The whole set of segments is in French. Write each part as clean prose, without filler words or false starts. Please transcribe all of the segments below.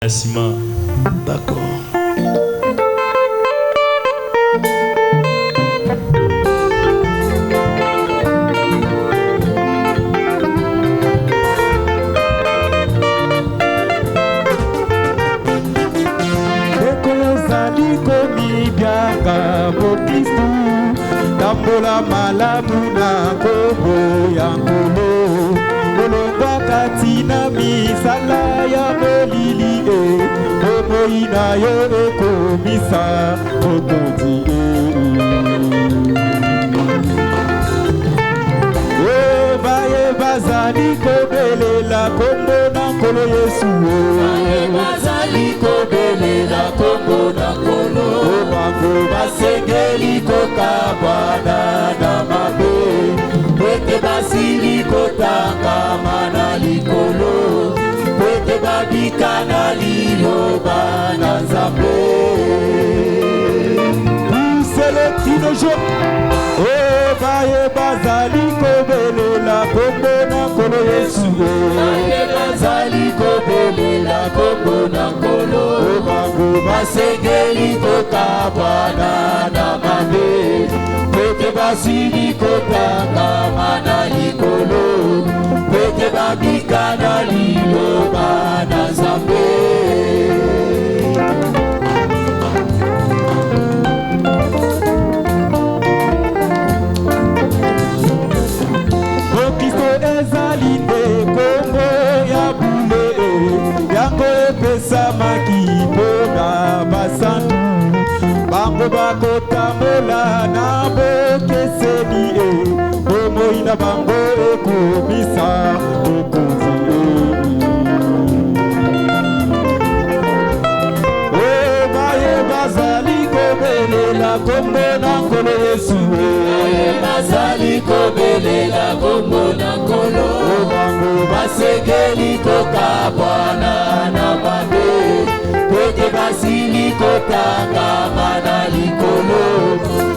Asima. D'accord. Tambola malamu na kombo ya nkolo Olongwa katina misala ya molili Omoi na yo ekomisa mokonzi Baye bazali kobelela kombo na nkolo Yesu Baye bazali kobelela kombo na nkolo Bango basengeli kokabwana na mabe Pwete basili kotangama na likolo Pwete babika na liloba na nzambe Pouseletino jo Baye bazali kobelela kombo na nkolo Yesu Baye bazali kobelela kombo na nkolo Bango basengeli kokabwana na mabe Pwete basili kotangama na likolo Pwete babika na liloba na nzambe Makiponga basandu bango bakotambola na bokeseni bomoi na bango ekomisa mokonzi baye bazali kobelela kombo na nkolo Yesu baye bazali kobelela kombo na nkolo bango basengeli kokabwana na mabe Pwete basili kotangama na likolo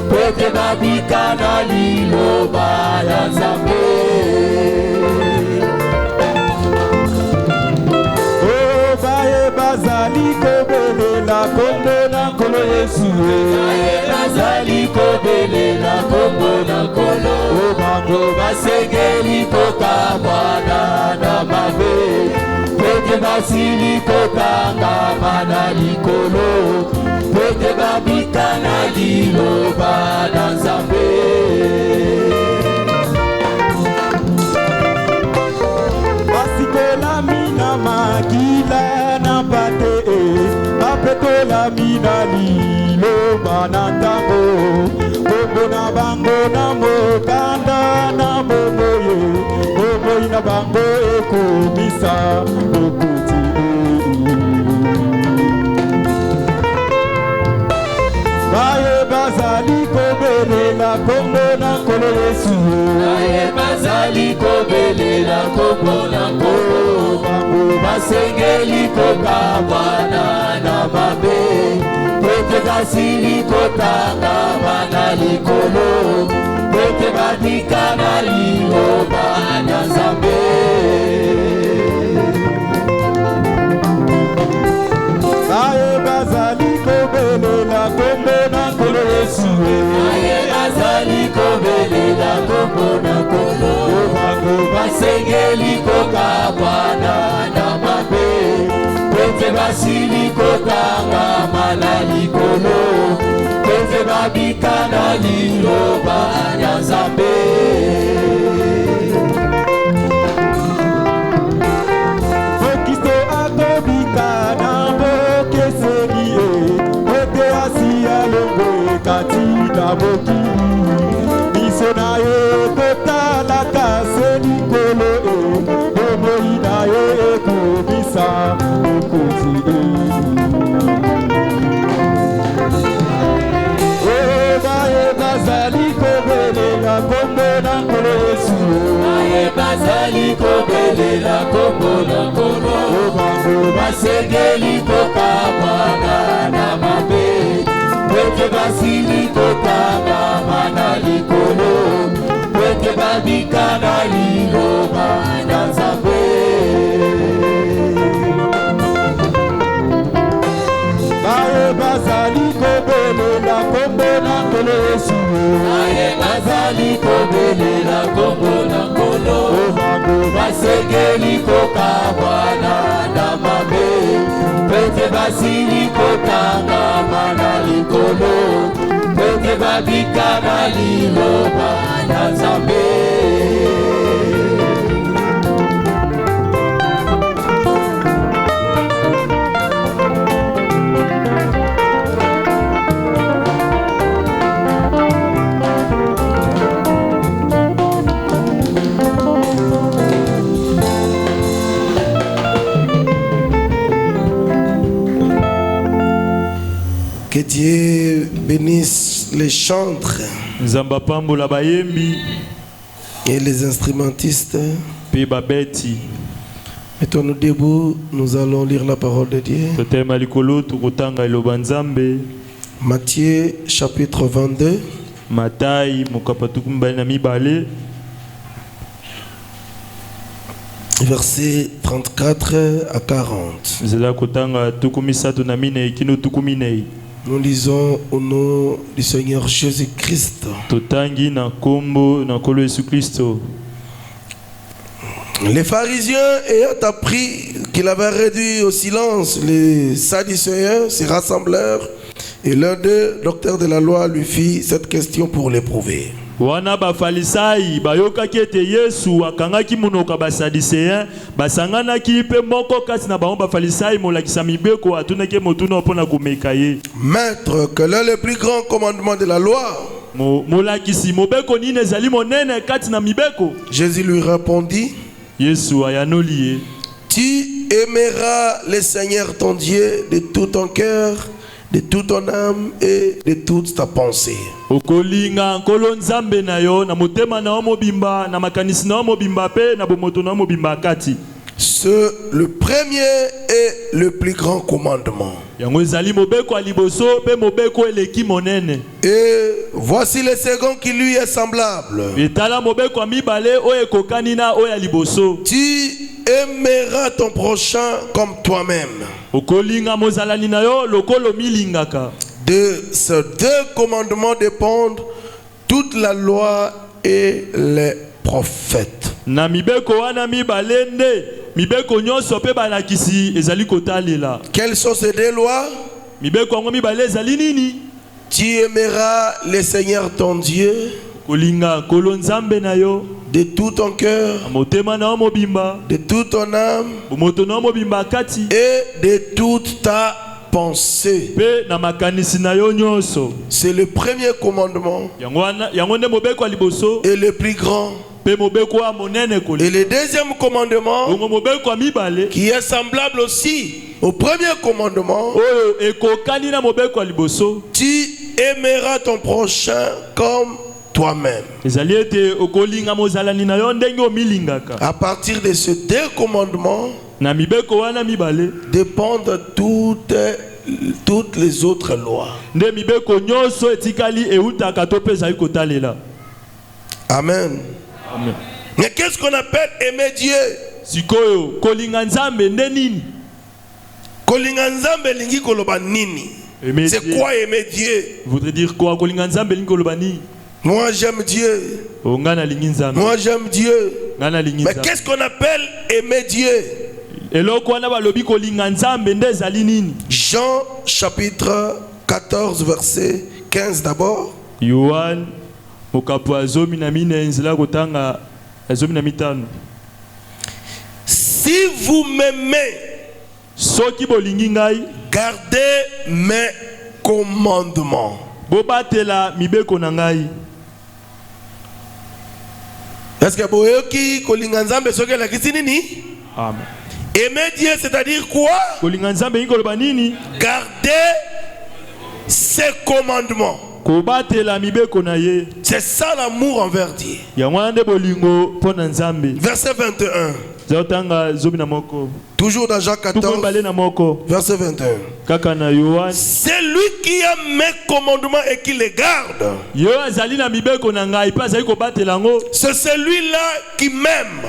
Pwete babika na liloba ya nzambe Baye bazali kobelela kombo na nkolo Yesu Baye bazali kobelela kombo na nkolo Bango basengeli kokabwana na mabe Pwete basili kotangama na likolo Pwete babika na liloba na nzambe Basikola mina makila na pate Bapetola mina liloba na ntango Bongo na bango na mokanda na momoye Bomoi na bango ekomisa mokonzi Baye bazali kobelela kombo na nkolo Yesu Baye bazali kobelela kombo na nkolo Bango basengeli kokabwana na mabe Pwete basili kotangama na likolo Pwete babika na liloba na nzambe Baye bazali kobelela kombo na nkolo Yesu Baye bazali kobelela kombo na nkolo Bango basengeli kokabwana na mabe Pwete basili kotangama na likolo Pwete babika na liloba ya nzambe Kristo akobika na bokeseni Pwete asiya longo katina mokili Biso na ye kotalaka seni kolo Bomoi na ye ekomisa mokonzi Baye bazali kobelela kombo na nkolo Yesu Baye bazali kobelela kombo na nkolo Bango basengeli kokabwana na mabe Pwete basili kotangama na likolo Pwete babika na liloba na nzambe bazali kobelela kombo na nkolo Yesu. Bazali kobelela kombo na nkolo. Bango basengeli kokabwana na mabe. Pete basili kotangama na likolo. Pete babikama liloba na Nzambe. Que Dieu bénisse les chantres et les instrumentistes. Mettons-nous debout, nous allons lire la parole de Dieu. Matthieu chapitre 22. Versets 34 à 40. Nous lisons au nom du Seigneur Jésus-Christ. Les pharisiens ayant appris qu'il avait réduit au silence les Sadducéens, se rassemblèrent, et l'un d'eux, docteur de la loi, lui fit cette question pour l'éprouver. Wana bafalisai bayokaki ete Yesu akangaki munoka basadicéen basanganaki pe moko kasi na bango bafalisai molakisa mibeko atunaki motuna pona kumeka ye. Maître, quel est le plus grand commandement de la loi? Molakisi mobeko nini ezali monene kati na mibeko? Jésus lui répondit, Yesu ayanoli ye, tu aimeras le Seigneur ton Dieu de tout ton cœur, de toute ton âme et de toute ta pensée. Okolinga nkolo Nzambe na yo na motema na mobimba na makanisi na mobimba pe na bomoto na mobimba kati. C'est le premier et le plus grand commandement. Yango ezali mobeko aliboso pe mobeko eleki monene. Et voici le second qui lui est semblable. Etala mobeko mibale o ekokani na o ya liboso. Tu aimeras ton prochain comme toi-même. Okolinga mozalani na yo lokolo milingaka. De ces deux commandements dépendent toute la loi et les prophètes. Na mibeko wana mibalende mibeko nyonso pe balakisi ezali kotalela. Quelles sont ces deux lois? Mibeko ngo mibale ezali nini? Tu aimeras le Seigneur ton Dieu kolinga nkolo Nzambe na yo de tout ton cœur, motema na mobimba, de toute ton âme bomoto na mobimba kati, et de toute ta pensée. Pe na makanisi na yo nyonso. C'est le premier commandement yango nde mobeko liboso et le plus grand. Pe mobeko a monene koli. Et le deuxième commandement mobeko mibale qui est semblable aussi au premier commandement. Oyo ekokani na mobeko liboso. Tu aimeras ton prochain comme toi-même. Ezali ete okolinga mozalani na yo ndenge omilingaka. À partir de ces deux commandements na mibeko wana mibale dépendent toutes les autres lois. Nde mibeko nyonso etikali eutaka to pe ezali kotalela. Amen. Amen. Mais qu'est-ce qu'on appelle aimer Dieu? Sikoyo kolinga Nzambe nde nini? Kolinga Nzambe lingi koloba nini? C'est quoi aimer Dieu? Voudrait dire quoi? Kolinga Nzambe lingi koloba nini? Moi j'aime Dieu. Moi j'aime Dieu. Mais qu'est-ce qu'on appelle aimer Dieu? Jean chapitre 14 verset 15 d'abord. Si vous m'aimez, gardez mes commandements. Est-ce que boyoki kolinga Nzambe soki la nini? Amen. Aimer Dieu, c'est-à-dire quoi? Garder ses commandements. C'est ça l'amour envers Dieu. Verset 21. Toujours dans Jean 14, verset 21. C'est lui qui a mes commandements et qui les garde. C'est celui-là qui m'aime.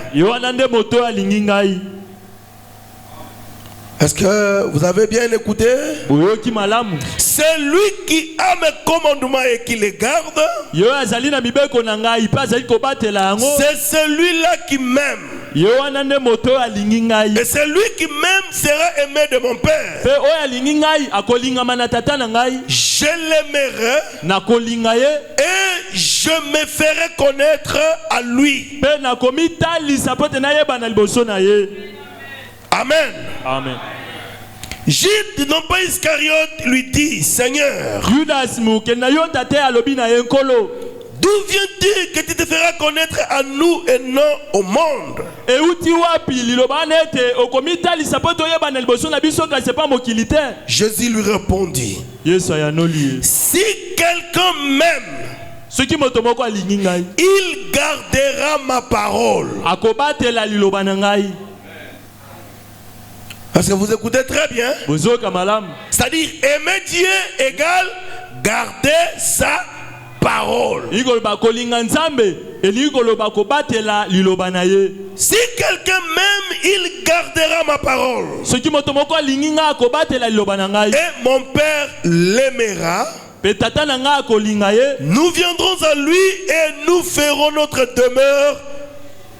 Est-ce que vous avez bien écouté? Boyoki malamu. C'est lui qui a mes commandements et qui les garde. Yo azali na mibeko na ngai pa azali ko batela yango. C'est celui-là qui m'aime. Yo anande moto alingi ngai. Et celui qui m'aime sera aimé de mon Père. Pe oyo alingi ngai akolingama na tata na ngai. Je l'aimerai Nakolinga ye. et je me ferai connaître à lui. Pe nakomi talisa pote na yeba na liboso na ye. Amen. Amen. Jude, non pas Iscariote, lui dit, Seigneur, Judas mukenda yo tate alobi na ye nkolo. d'où viens-tu que tu te feras connaître à nous et non au monde? E uti wapi liloba nete okomi talisa pote yeba na liboso na biso ka c'est pas mokili te. Jésus lui répondit, Yesu ayanoli. si quelqu'un m'aime, Soki moto moko alingi ngai il gardera ma parole. akobatela liloba na ngai. Parce que vous écoutez très bien. Bozoka malamu. C'est-à-dire, aimer Dieu égale garder sa parole. Ikoloba kolinga nzambe elikoloba kobatela liloba na ye. Si quelqu'un m'aime, il gardera ma parole. Soki moto moko alingi ngai akobatela liloba na ngai. Et mon Père l'aimera. Pe tata na ngai akolinga ye. Nous viendrons à lui et nous ferons notre demeure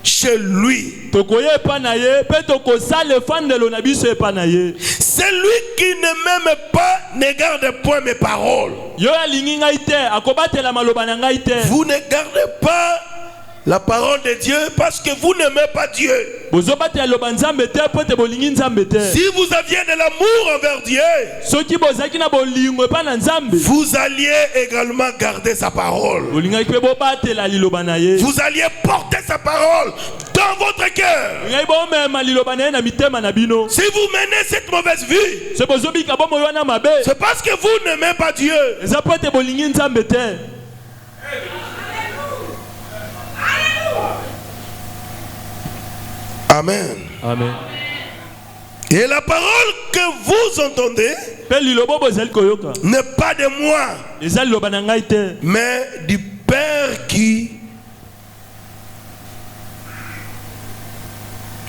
chez lui. Tokoye epa na ye pe tokosala efandelo na biso epa na ye. Celui qui ne m'aime pas ne garde point mes paroles. Yo alingi ngai te akobatela maloba na ngai te. Vous ne gardez pas la parole de Dieu parce que vous n'aimez pas Dieu. Bozobatela loba nzambe te po te bolingi nzambe te. Si vous aviez de l'amour envers Dieu, Soki bozaki na bolingo epa na nzambe. vous alliez également garder sa parole. Bolingaki pe bobatela liloba na ye. Vous alliez porter sa parole dans votre cœur. Ngai bomema liloba na ye na mitema na bino. Si vous menez cette mauvaise vie, Se bozobika bomo wana mabe. c'est parce que vous n'aimez pas Dieu. Eza po te bolingi nzambe te. Amen. Amen. Et la parole que vous entendez Pe liloba bozali koyoka. n'est pas de moi, Eza liloba na ngai te. mais du Père qui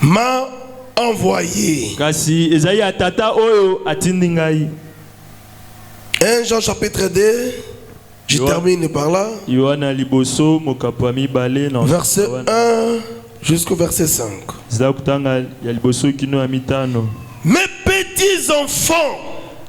m'a envoyé. Kasi ezali ya tata oyo atindi ngai. 1 Jean chapitre 2, je Yohana. termine par là. Yohana liboso mokapo mibale na Verset 1 jusqu'au verset 5. Zala kutanga ya liboso kino ya mitano. Mes petits enfants,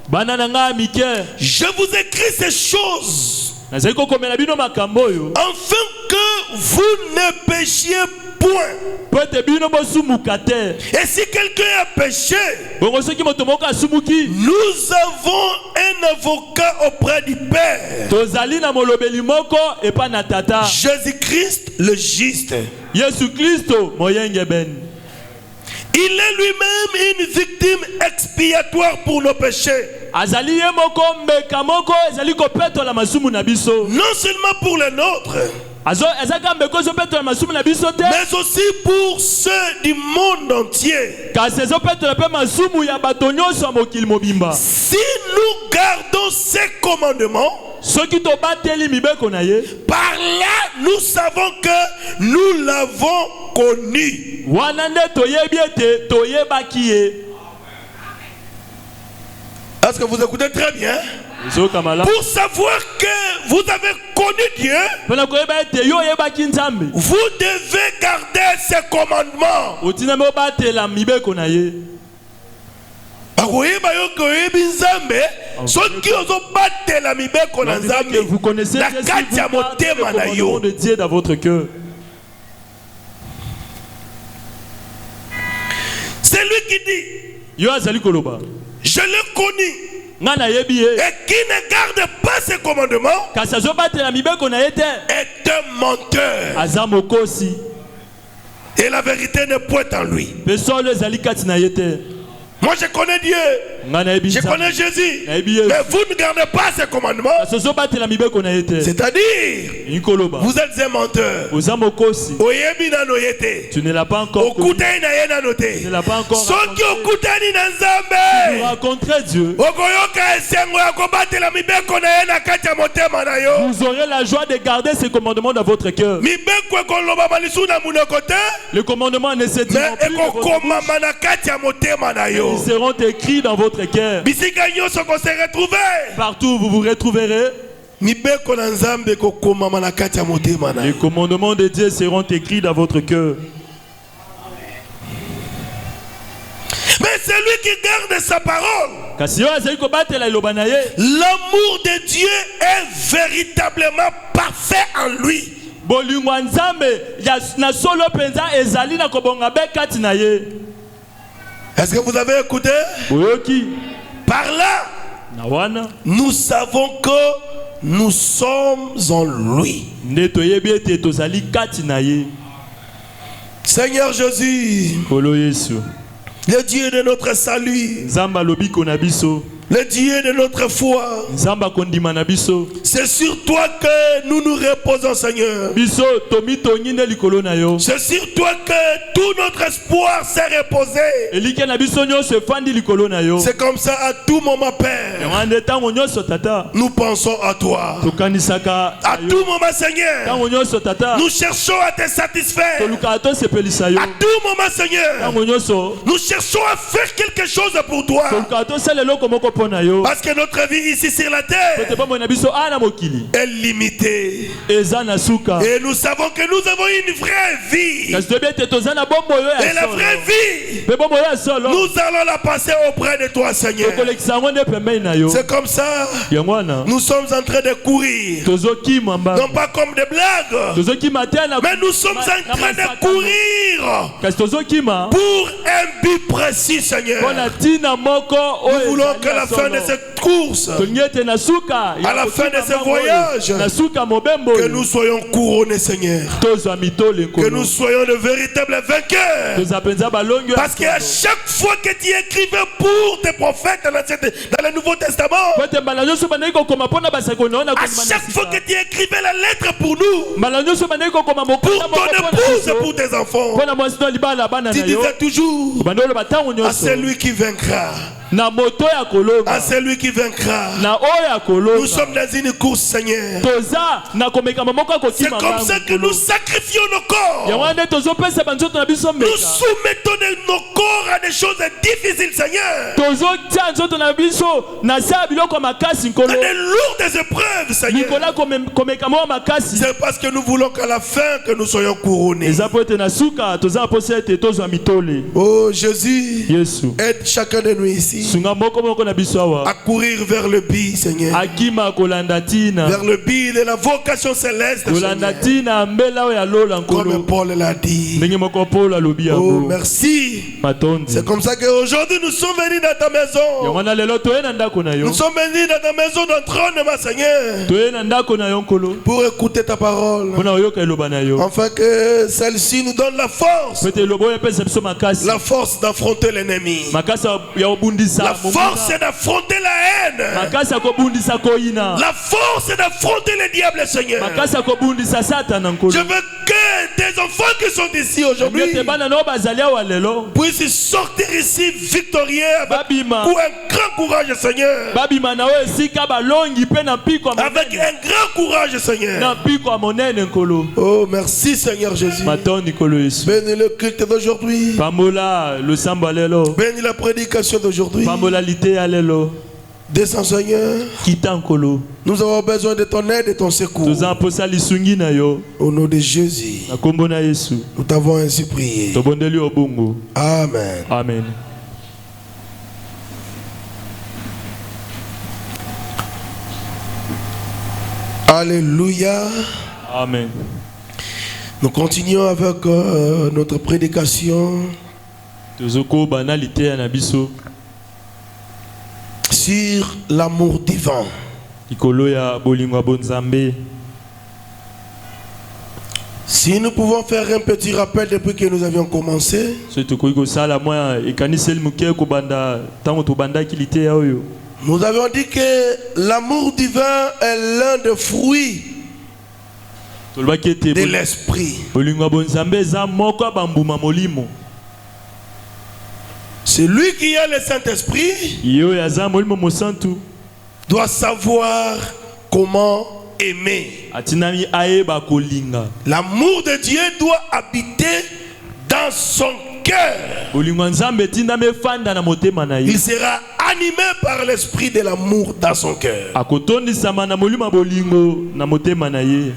Bana na ngai mike. je vous écris ces choses Nazali kokomela bino makambo oyo. afin que vous ne péchiez point. Po ete bino bosumuka te. Et si quelqu'un a péché, Bongo soki moto moko asumuki. nous avons un avocat auprès du Père, Tozali na molobeli moko epa na tata. Jésus-Christ le juste. Yesu Kristo moyenge ben. Il est lui-même une victime expiatoire pour nos péchés. Azali ye moko mbeka moko ezali kopetola masumu na biso. Non seulement pour les nôtres, Azo ezaka mbeko zopetola masumu na biso te. mais aussi pour ceux du monde entier. Kasi ezopetola pe masumu ya bato nyonso ya mokili mobimba. Si nous gardons ces commandements, Soki tobateli mibeko na ye. par là nous savons que nous l'avons connu. Wana nde toyebi ete toyebaki ye. Est-ce que vous écoutez très bien? Ezoka malamu. Pour savoir que vous avez connu Dieu, Pona koyeba ete yo oyebaki nzambe. vous devez garder ses commandements. Otina me obatela mibeko na ye. Akoyeba yo koyebi nzambe, soki ozobatela mibeko na nzambe, Vous connaissez na Jésus, kati ya vous gardez le motema na commandement yo. de Dieu dans votre cœur. C'est lui qui dit, Yo azali koloba. je l'ai connu. Nga na yebi ye. Et qui ne garde pas ses commandements Kasi azobatela mibeko na ye te. est un menteur. Aza mokosi. Et la vérité n'est point en lui. Pe solo ezali kati na ye te. Moi je connais Dieu. Je connais Jésus. Mais vous ne gardez pas ses commandements. C'est-à-dire, vous êtes un menteur. Tu ne l'as pas encore connu. Tu ne l'as pas encore rencontré. Tu rencontrer Dieu. Vous aurez la joie de garder ces commandements dans votre cœur. Les commandements ne se diront plus dans votre bouche. Ils seront écrits dans votre cœur. Partout où vous vous retrouverez, les commandements de Dieu seront écrits dans votre cœur. Mais celui qui garde sa parole, l'amour de Dieu est véritablement parfait en lui. Est-ce que vous avez écouté? Par là, nous savons que nous sommes en lui. Seigneur Jésus, le Dieu de notre salut, le Dieu de notre foi, c'est sur toi que nous nous reposons, Seigneur. C'est sur toi que tout notre espoir s'est reposé. C'est comme ça à tout moment, Père. Nous pensons à toi. À tout moment, Seigneur, nous cherchons à te satisfaire. À tout moment, Seigneur, nous cherchons à faire quelque chose pour toi. Parce que notre vie ici sur la terre est limitée. Et nous savons que nous avons une vraie vie. Et la vraie vie, nous allons la passer auprès de toi, Seigneur. C'est comme ça, nous sommes en train de courir. Non pas comme des blagues, mais nous sommes en train de courir pour un but précis, Seigneur. Nous voulons qu'à la fin de cette course, à la fin de ce voyage, que nous soyons couronnés, Seigneur. Que nous soyons de véritables vainqueurs. Parce qu'à chaque fois que tu écrivais pour tes prophètes dans le Nouveau Testament, à chaque fois que tu écrivais la lettre pour nous, pour ton épouse et pour tes enfants, tu disais toujours à celui qui vaincra. À celui qui vaincra. Nous sommes dans une course, Seigneur. C'est comme ça que nous sacrifions nos corps. Nous soumettons nos corps à des choses difficiles, Seigneur. À des lourdes épreuves, Seigneur. C'est parce que nous voulons qu'à la fin que nous soyons couronnés. Oh Jésus, aide chacun de nous ici à courir vers le but, Seigneur. Vers le but de la vocation céleste, Seigneur. Comme Paul l'a dit. Oh, merci. C'est comme ça qu'aujourd'hui nous sommes venus dans ta maison. Nous sommes venus dans ta maison d'entrônement, Seigneur, pour écouter ta parole. Afin que celle-ci nous donne la force. La force d'affronter l'ennemi. La force d'affronter la haine. La force d'affronter le diable, Seigneur. Je veux que tes enfants qui sont ici aujourd'hui puissent sortir ici victorieux avec un grand courage, Seigneur. Avec un grand courage, Seigneur. Oh, merci, Seigneur Jésus. Bénis le culte d'aujourd'hui. Bénis la prédication d'aujourd'hui. Descends, Seigneur. Nous avons besoin de ton aide et ton secours. Au nom de Jésus, nous t'avons ainsi prié. Amen. Amen. Alléluia. Amen. Nous continuons avec notre prédication sur l'amour divin. Si nous pouvons faire un petit rappel depuis que nous avions commencé. Nous avions dit que l'amour divin est l'un des fruits de l'esprit. Celui qui a le Saint-Esprit doit savoir comment aimer. L'amour de Dieu doit habiter dans son cœur. Il sera animé par l'esprit de l'amour dans son cœur.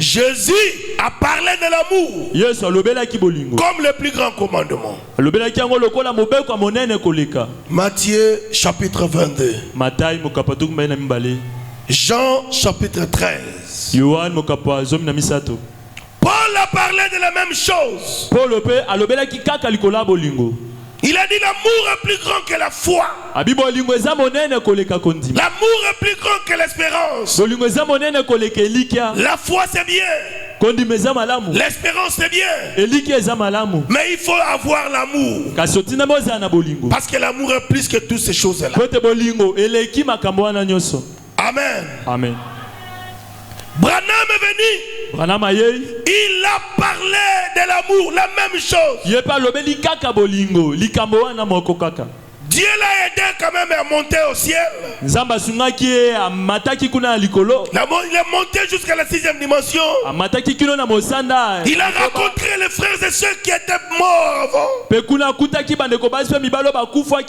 Jésus a parlé de l'amour comme le plus grand commandement. Matthieu chapitre 22. Jean chapitre 13. Paul a parlé de la même chose. Il a dit l'amour est plus grand que la foi. L'amour est plus grand que l'espérance. La foi c'est bien. L'espérance c'est bien. Mais il faut avoir l'amour. Parce que l'amour est plus que toutes ces choses-là. Amen. Amen. Branham est venu. Il a parlé de l'amour, la même chose. Dieu l'a aidé quand même à monter au ciel. Il est monté jusqu'à la 6e dimension. Il a rencontré les frères et ceux qui étaient morts avant,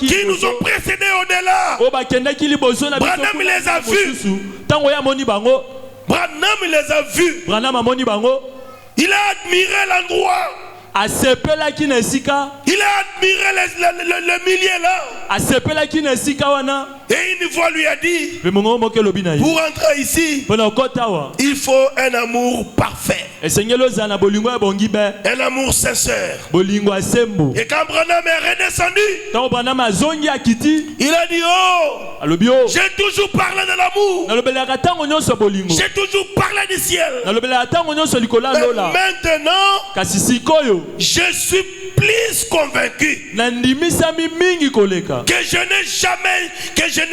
qui nous ont précédés au-delà. Branham les a vus. Branham les a vus. Il a admiré l'endroit. Il a admiré le milieu là. Et une fois lui a dit, pour entrer ici, il faut un amour parfait. Un amour sincère. Et quand Branham est redescendu, il a dit, oh, j'ai toujours parlé de l'amour. J'ai toujours parlé du ciel. Mais maintenant, je suis plus convaincu que je ne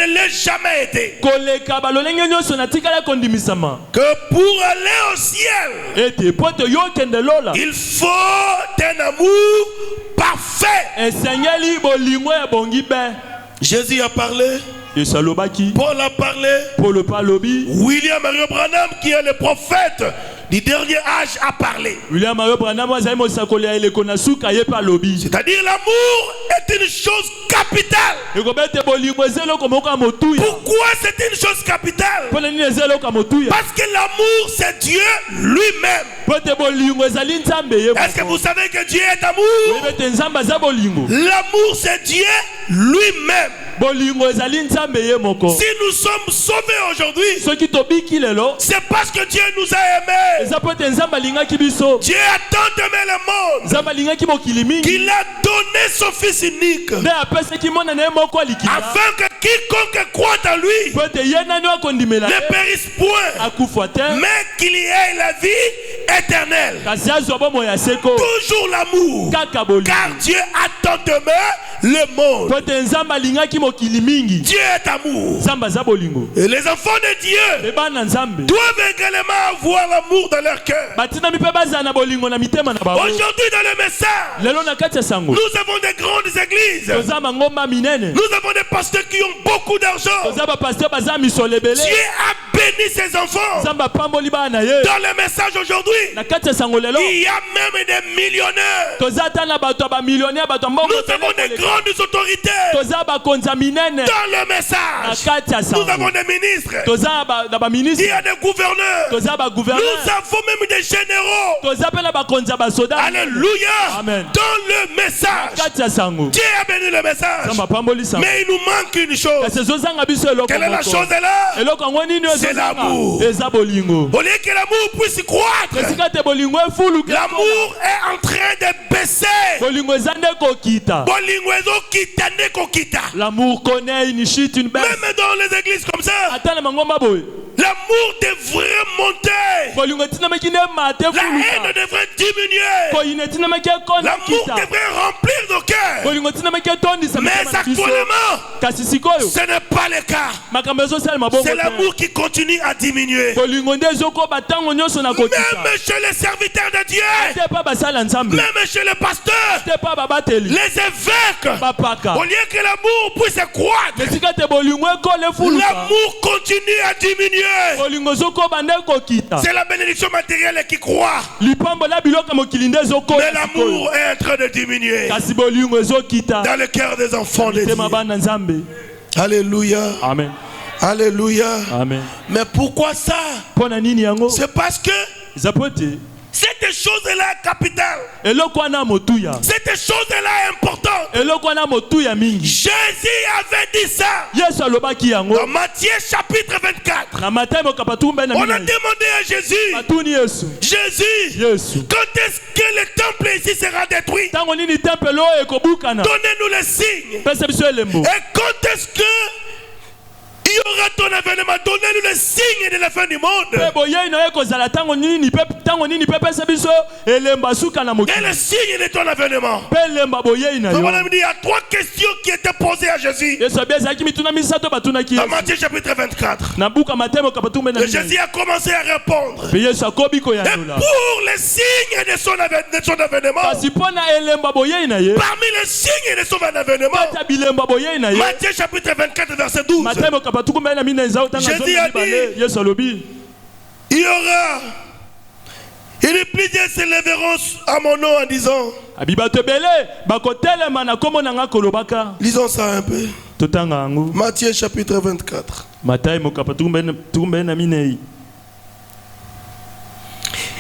l'ai jamais été. Que pour aller au ciel, il faut un amour parfait. Jésus a parlé. Paul a parlé. William Mario Branham, qui est le prophète du dernier âge, a parlé. C'est-à-dire l'amour est une chose capitale. Pourquoi c'est une chose capitale? Parce que l'amour c'est Dieu lui-même. Est-ce que vous savez que Dieu est amour? L'amour c'est Dieu lui-même. Si nous sommes sauvés aujourd'hui, c'est parce que Dieu nous a aimés. Dieu a tant aimé le monde qu'il a donné son Fils unique, afin que quiconque croit en lui ne périsse point, mais qu'il y ait la vie éternelle. Toujours l'amour, car Dieu a tant aimé le monde. Dieu est amour. Et les enfants de Dieu doivent également avoir l'amour dans leur cœur. Aujourd'hui dans le message, nous avons des grandes églises. Nous avons des pasteurs qui ont beaucoup d'argent. Dieu a béni ses enfants. Dans le message aujourd'hui, il y a même des millionnaires. Nous avons des grandes autorités. Dans le message, nous avons des ministres. Il y a des gouverneurs. Nous avons même des généraux. Alléluia. Amen. Dans le message, Dieu a béni le message. Mais il nous manque une chose. Quelle est la chose là? C'est l'amour. Au lieu que l'amour puisse croître, l'amour est en train de baisser. L'amour connaît une chute, une baisse. Même dans les églises comme ça, L'amour devrait monter. La haine devrait diminuer. L'amour devrait remplir nos cœurs. Mais actuellement, ce n'est pas le cas. C'est l'amour qui continue à diminuer. Même chez les serviteurs de Dieu, même chez les pasteurs, les évêques, au lieu que l'amour puisse croître, l'amour continue à diminuer. C'est la bénédiction matérielle qui croît. Mais l'amour est en train de diminuer dans le cœur des enfants de Dieu. Alléluia. Amen. Alléluia. Amen. Mais pourquoi ça? C'est parce que cette chose-là est capitale. Cette chose-là est importante. Jésus avait dit ça dans Matthieu chapitre 24. On a demandé à Jésus, Jésus, quand est-ce que le temple ici sera détruit? Donnez-nous le signe. Et quand est-ce que il y aura ton avènement? Donnez-nous le signe de la fin du monde. Et le signe de ton avènement. Il y a trois questions qui étaient posées à Jésus dans Matthieu chapitre 24. Et Jésus a commencé à répondre. Et pour les signes de son avènement, parmi les signes de son avènement, Matthieu chapitre 24 verset 12, Jésus a dit, il y aura, et les plusieurs se lèveront à mon nom en disant, lisons ça un peu. Matthieu chapitre 24.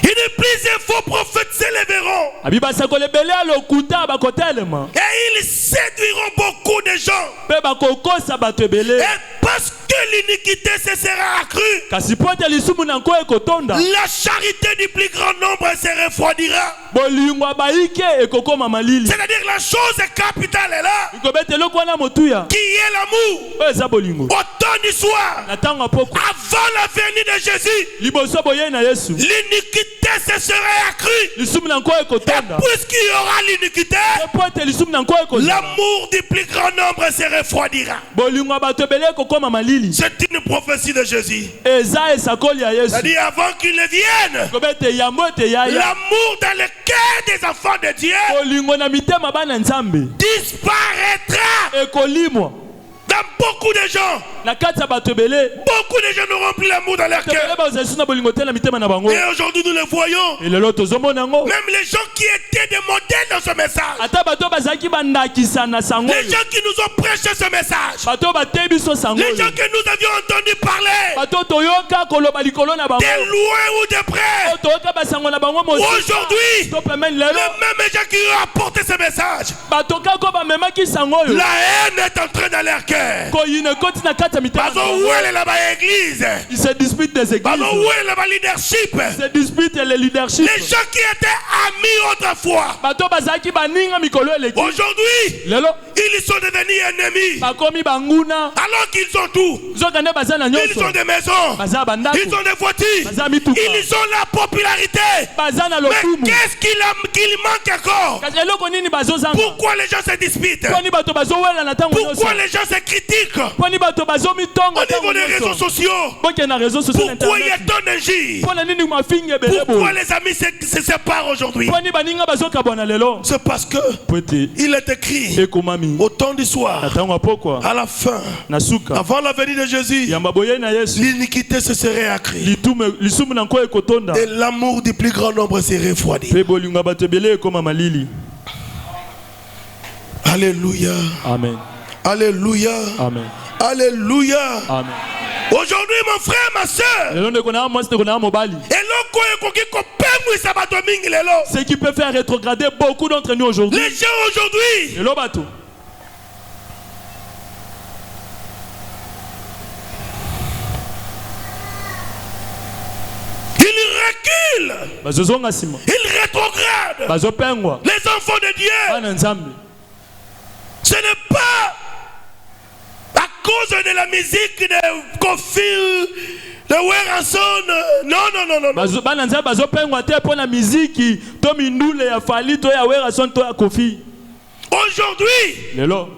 Et de plusieurs faux prophètes s'élèveront. Et ils séduiront beaucoup de gens. Et parce que l'iniquité se sera accrue, la charité du plus grand nombre se refroidira. C'est-à-dire la chose capitale est là, qui est l'amour. Au temps du soir, avant la venue de Jésus, l'iniquité se serait accrue. Et puisqu'il y aura l'iniquité, l'amour du plus grand nombre se refroidira. C'est une prophétie de Jésus. C'est-à-dire avant qu'il ne vienne, l'amour dans le cœur des enfants de Dieu disparaîtra. Dans beaucoup de gens, beaucoup de gens n'auront plus l'amour dans leur cœur. Et aujourd'hui nous le voyons. Même les gens qui étaient des modèles dans ce message, les gens qui nous ont prêché ce message, les gens que nous avions entendu parler, de loin ou de près, aujourd'hui, les mêmes gens qui ont apporté ce message, la haine est entrée dans leur cœur. Ils se disputent des églises. Leadership. Se disputent les leaderships. Les gens qui étaient amis autrefois, aujourd'hui, ils sont devenus ennemis. Alors qu'ils ont tout. Ils ont des maisons, ils ont des voitures, ils ont la popularité. Mais qu'est-ce qu'il manque encore? Pourquoi les gens se disputent? Pourquoi les gens se critiquent au niveau des réseaux sociaux? Pourquoi il y a tant d'injures? Pourquoi les amis se séparent aujourd'hui? C'est parce que il est écrit au temps du soir, à la fin, avant la venue de Jésus, l'iniquité se serait accrue et l'amour du plus grand nombre serait refroidi. Alléluia. Amen. Alléluia. Amen. Alléluia. Amen. Aujourd'hui, mon frère, ma soeur, ce qui peut faire rétrograder beaucoup d'entre nous aujourd'hui. Les gens aujourd'hui, ils reculent, ils rétrogradent. Les enfants de Dieu, ce n'est pas à cause de la musique de Kofi, de Weranson. Non. Bananza bazo pengwa te pour la musique to mindule ya Fali to ya Weranson to ya Kofi. Aujourd'hui, Lelo.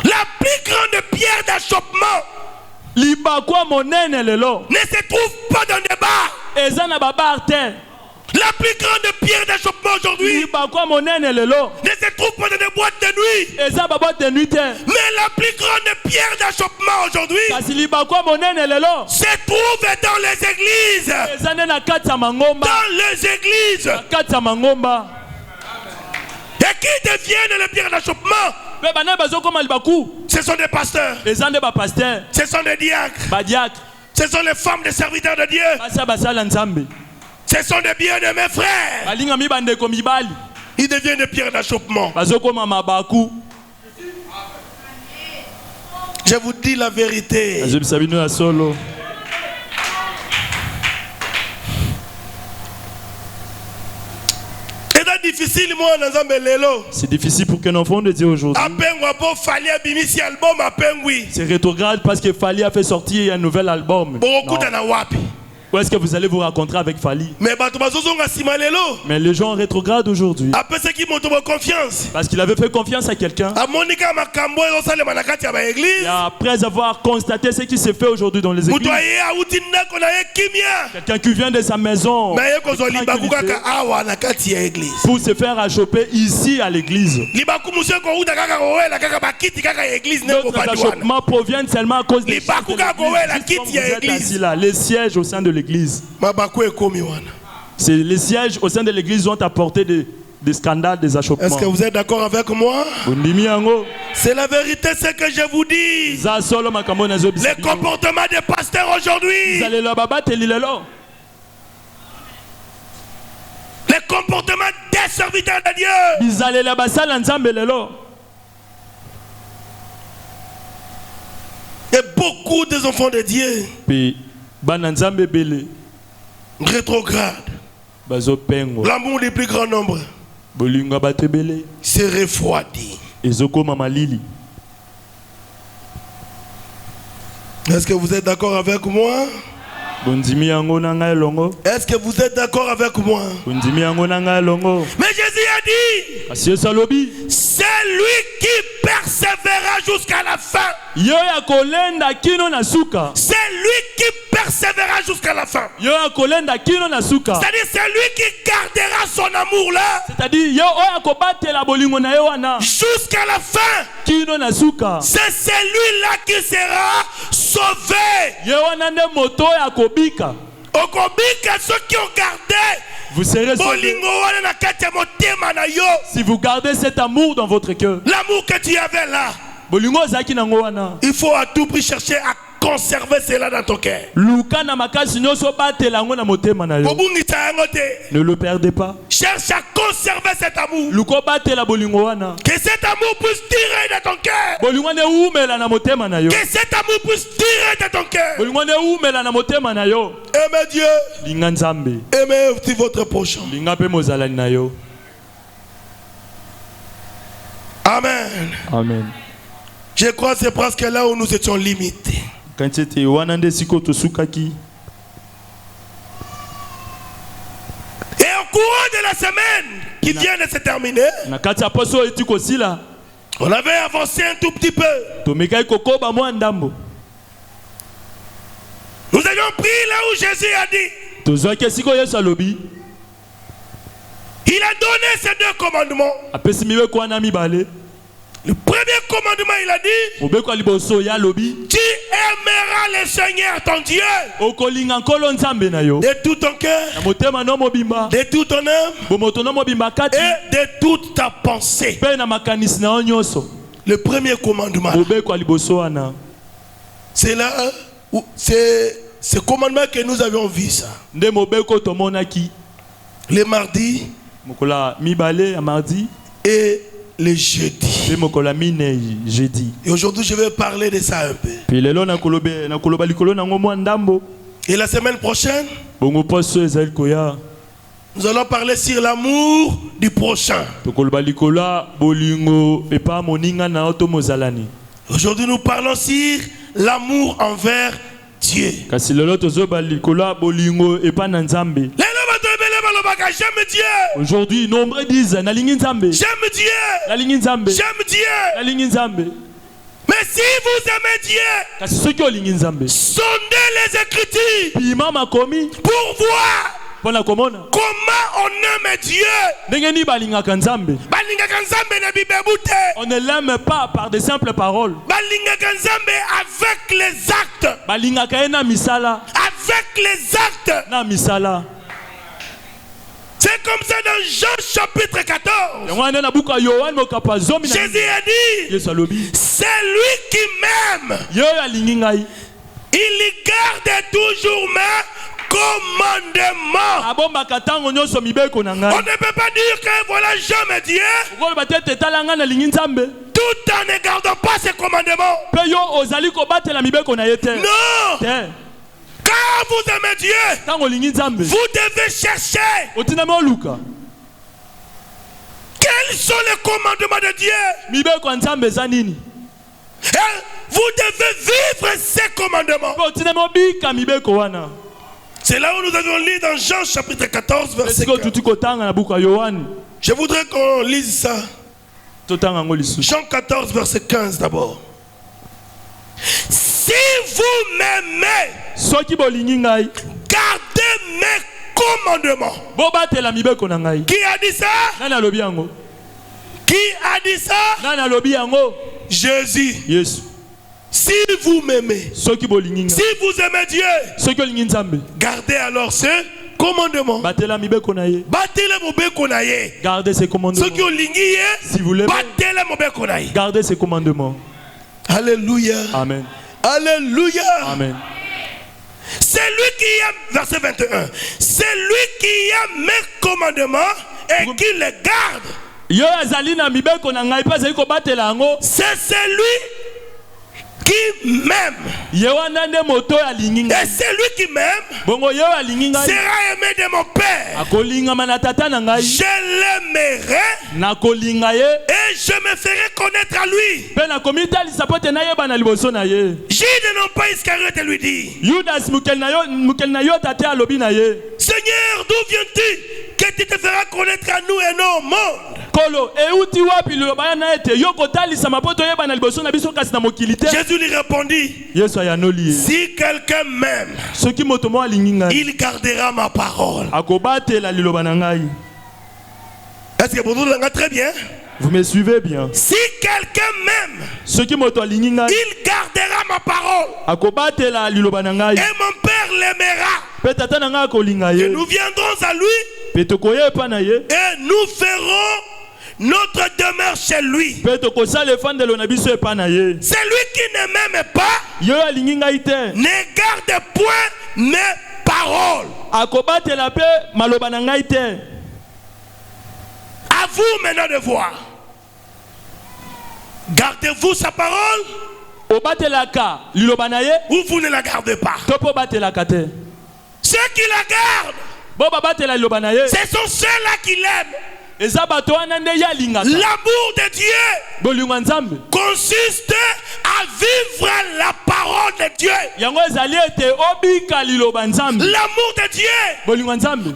la plus grande pierre d'achoppement Libakwa monene lelo. ne se trouve pas dans des bars. Ezana baba arte. La plus grande pierre d'achoppement aujourd'hui Libakwa monene lelo. ne se trouve pas dans des boîtes de nuit. Eza baba de nuit te. Mais la plus grande pierre d'achoppement aujourd'hui Kasi libakwa monene lelo. se trouve dans les églises. Ezane na kati ya mangomba. Dans les églises. Na kati ya mangomba. Et qui deviennent les pierres d'achoppement? Pe bana bazo koma libaku. Ce sont des pasteurs. Ezande ba pasteur. Ce sont des diacres. Ba diacre. Ce sont les femmes des serviteurs de Dieu. Basa basala nzambe. Ce sont des bien-aimés frères. Balinga mi bande ko mibali. Ils deviennent des pierres d'achoppement. Bazo koma mabaku. Je vous dis la vérité. Azo bisabino ya solo. Difficile moi dans un lelo. C'est difficile pour qu'un enfant de Dieu aujourd'hui. C'est rétrograde parce que Fali a fait sortir un nouvel album. Où est-ce que vous allez vous rencontrer avec Fali? Mais les gens rétrogradent aujourd'hui. Parce qu'il avait fait confiance à quelqu'un. Et après avoir constaté ce qui se fait aujourd'hui dans les églises. Quelqu'un qui vient de sa maison pour se faire achoper ici à l'église. Notre achoppement provient seulement à cause des les sièges au sein de l'église. C'est les sièges au sein de l'église ont apporté des scandales, des achoppements. Est-ce que vous êtes d'accord avec moi? C'est la vérité, ce que je vous dis. Les comportements des pasteurs aujourd'hui, les comportements des serviteurs de Dieu, et beaucoup des enfants de Dieu rétrograde. L'amour du plus grand nombre se refroidit. Est-ce que vous êtes d'accord avec moi? Est-ce que vous êtes d'accord avec moi? Mais Jésus a dit, c'est lui qui persévérera jusqu'à la fin. C'est lui qui persévérera jusqu'à la fin. C'est-à-dire c'est lui qui gardera son amour là jusqu'à la fin. C'est celui-là qui sera sauvé. Ceux qui ont gardé, vous serez sauvés. Si vous gardez cet amour dans votre cœur, l'amour que tu avais là, il faut à tout prix chercher à conserver cela dans ton cœur. Ne le perdez pas. Cherche à conserver cet amour. Que cet amour puisse tirer de ton cœur. Que cet amour puisse tirer de ton cœur. Aimez Dieu. Aimez aussi votre prochain. Amen. Amen. Je crois que c'est presque là où nous étions limités. Et au courant de la semaine qui vient de se terminer, on avait avancé un tout petit peu. Nous avions pris là où Jésus a dit. Il a donné ces deux commandements. Le premier commandement, il a dit, tu aimeras le Seigneur ton Dieu de tout ton cœur, de toute ton âme et de toute ta pensée. Le premier commandement, c'est là, c'est ce commandement que nous avions vu ça. Le mardi et le jeudi. Et aujourd'hui, je vais parler de ça un peu. Et la semaine prochaine, nous allons parler sur l'amour du prochain. Aujourd'hui, nous parlons sur l'amour envers Dieu. Aujourd'hui, nombreux disent j'aime Dieu. J'aime Dieu. Mais si vous aimez Dieu, sondez les Écritures pour voir comment on aime Dieu. On ne l'aime pas par des simples paroles. Avec les actes. Avec les actes. C'est comme ça dans Jean chapitre 14. Jésus a dit, c'est lui qui m'aime. Il garde toujours mes commandements. On ne peut pas dire que voilà, j'aime Dieu tout en ne gardant pas ses commandements. Non. Quand vous aimez Dieu, vous devez chercher quels sont les commandements de Dieu. Et vous devez vivre ces commandements. C'est là où nous avons lu dans Jean chapitre 14 verset 4. Je voudrais qu'on lise ça. Jean 14 verset 15 d'abord. Si vous m'aimez, gardez mes commandements. Qui a dit ça? Qui a dit ça? Jésus. Yes. Si vous m'aimez, si vous aimez Dieu, gardez alors ce commandement. Gardez ces commandements. Si vous l'aimez, gardez ces commandements. Alléluia. Amen. Alléluia. Amen. C'est lui qui aime, verset 21. C'est lui qui aime mes commandements et qui les garde. C'est celui qui m'aime. Et celui qui m'aime sera aimé de mon Père. Je l'aimerai et je me ferai connaître à lui. Judas non pas Iscariote lui dit, Seigneur, d'où viens-tu que tu te feras connaître à nous et non au monde? Jésus lui répondit, si quelqu'un m'aime, il gardera ma parole. Est-ce que vous vous très bien? Vous me suivez bien? Si quelqu'un m'aime, il gardera ma parole. Et mon Père l'aimera. Et nous viendrons à lui. Et nous ferons notre demeure chez lui. Celui qui ne m'aime pas ne garde point mes paroles. À vous maintenant de voir. Gardez-vous sa parole ou vous ne la gardez pas? Ceux qui la gardent, ce sont ceux-là qui l'aiment. L'amour de Dieu consiste à vivre la parole de Dieu. L'amour de Dieu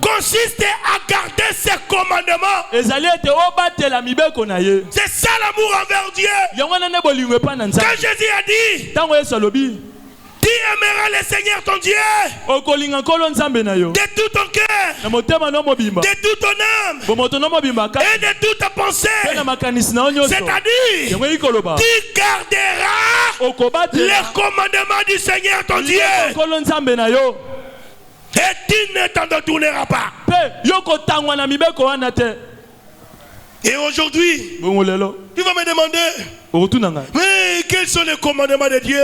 consiste à garder ses commandements. C'est ça l'amour envers Dieu. Quand Jésus a dit, tu aimeras le Seigneur ton Dieu de tout ton cœur, de toute ton âme et de toute ta pensée. C'est-à-dire, tu garderas les commandements du Seigneur ton Dieu et tu ne t'en détourneras pas. Et aujourd'hui, tu vas me demander, mais quels sont les commandements de Dieu?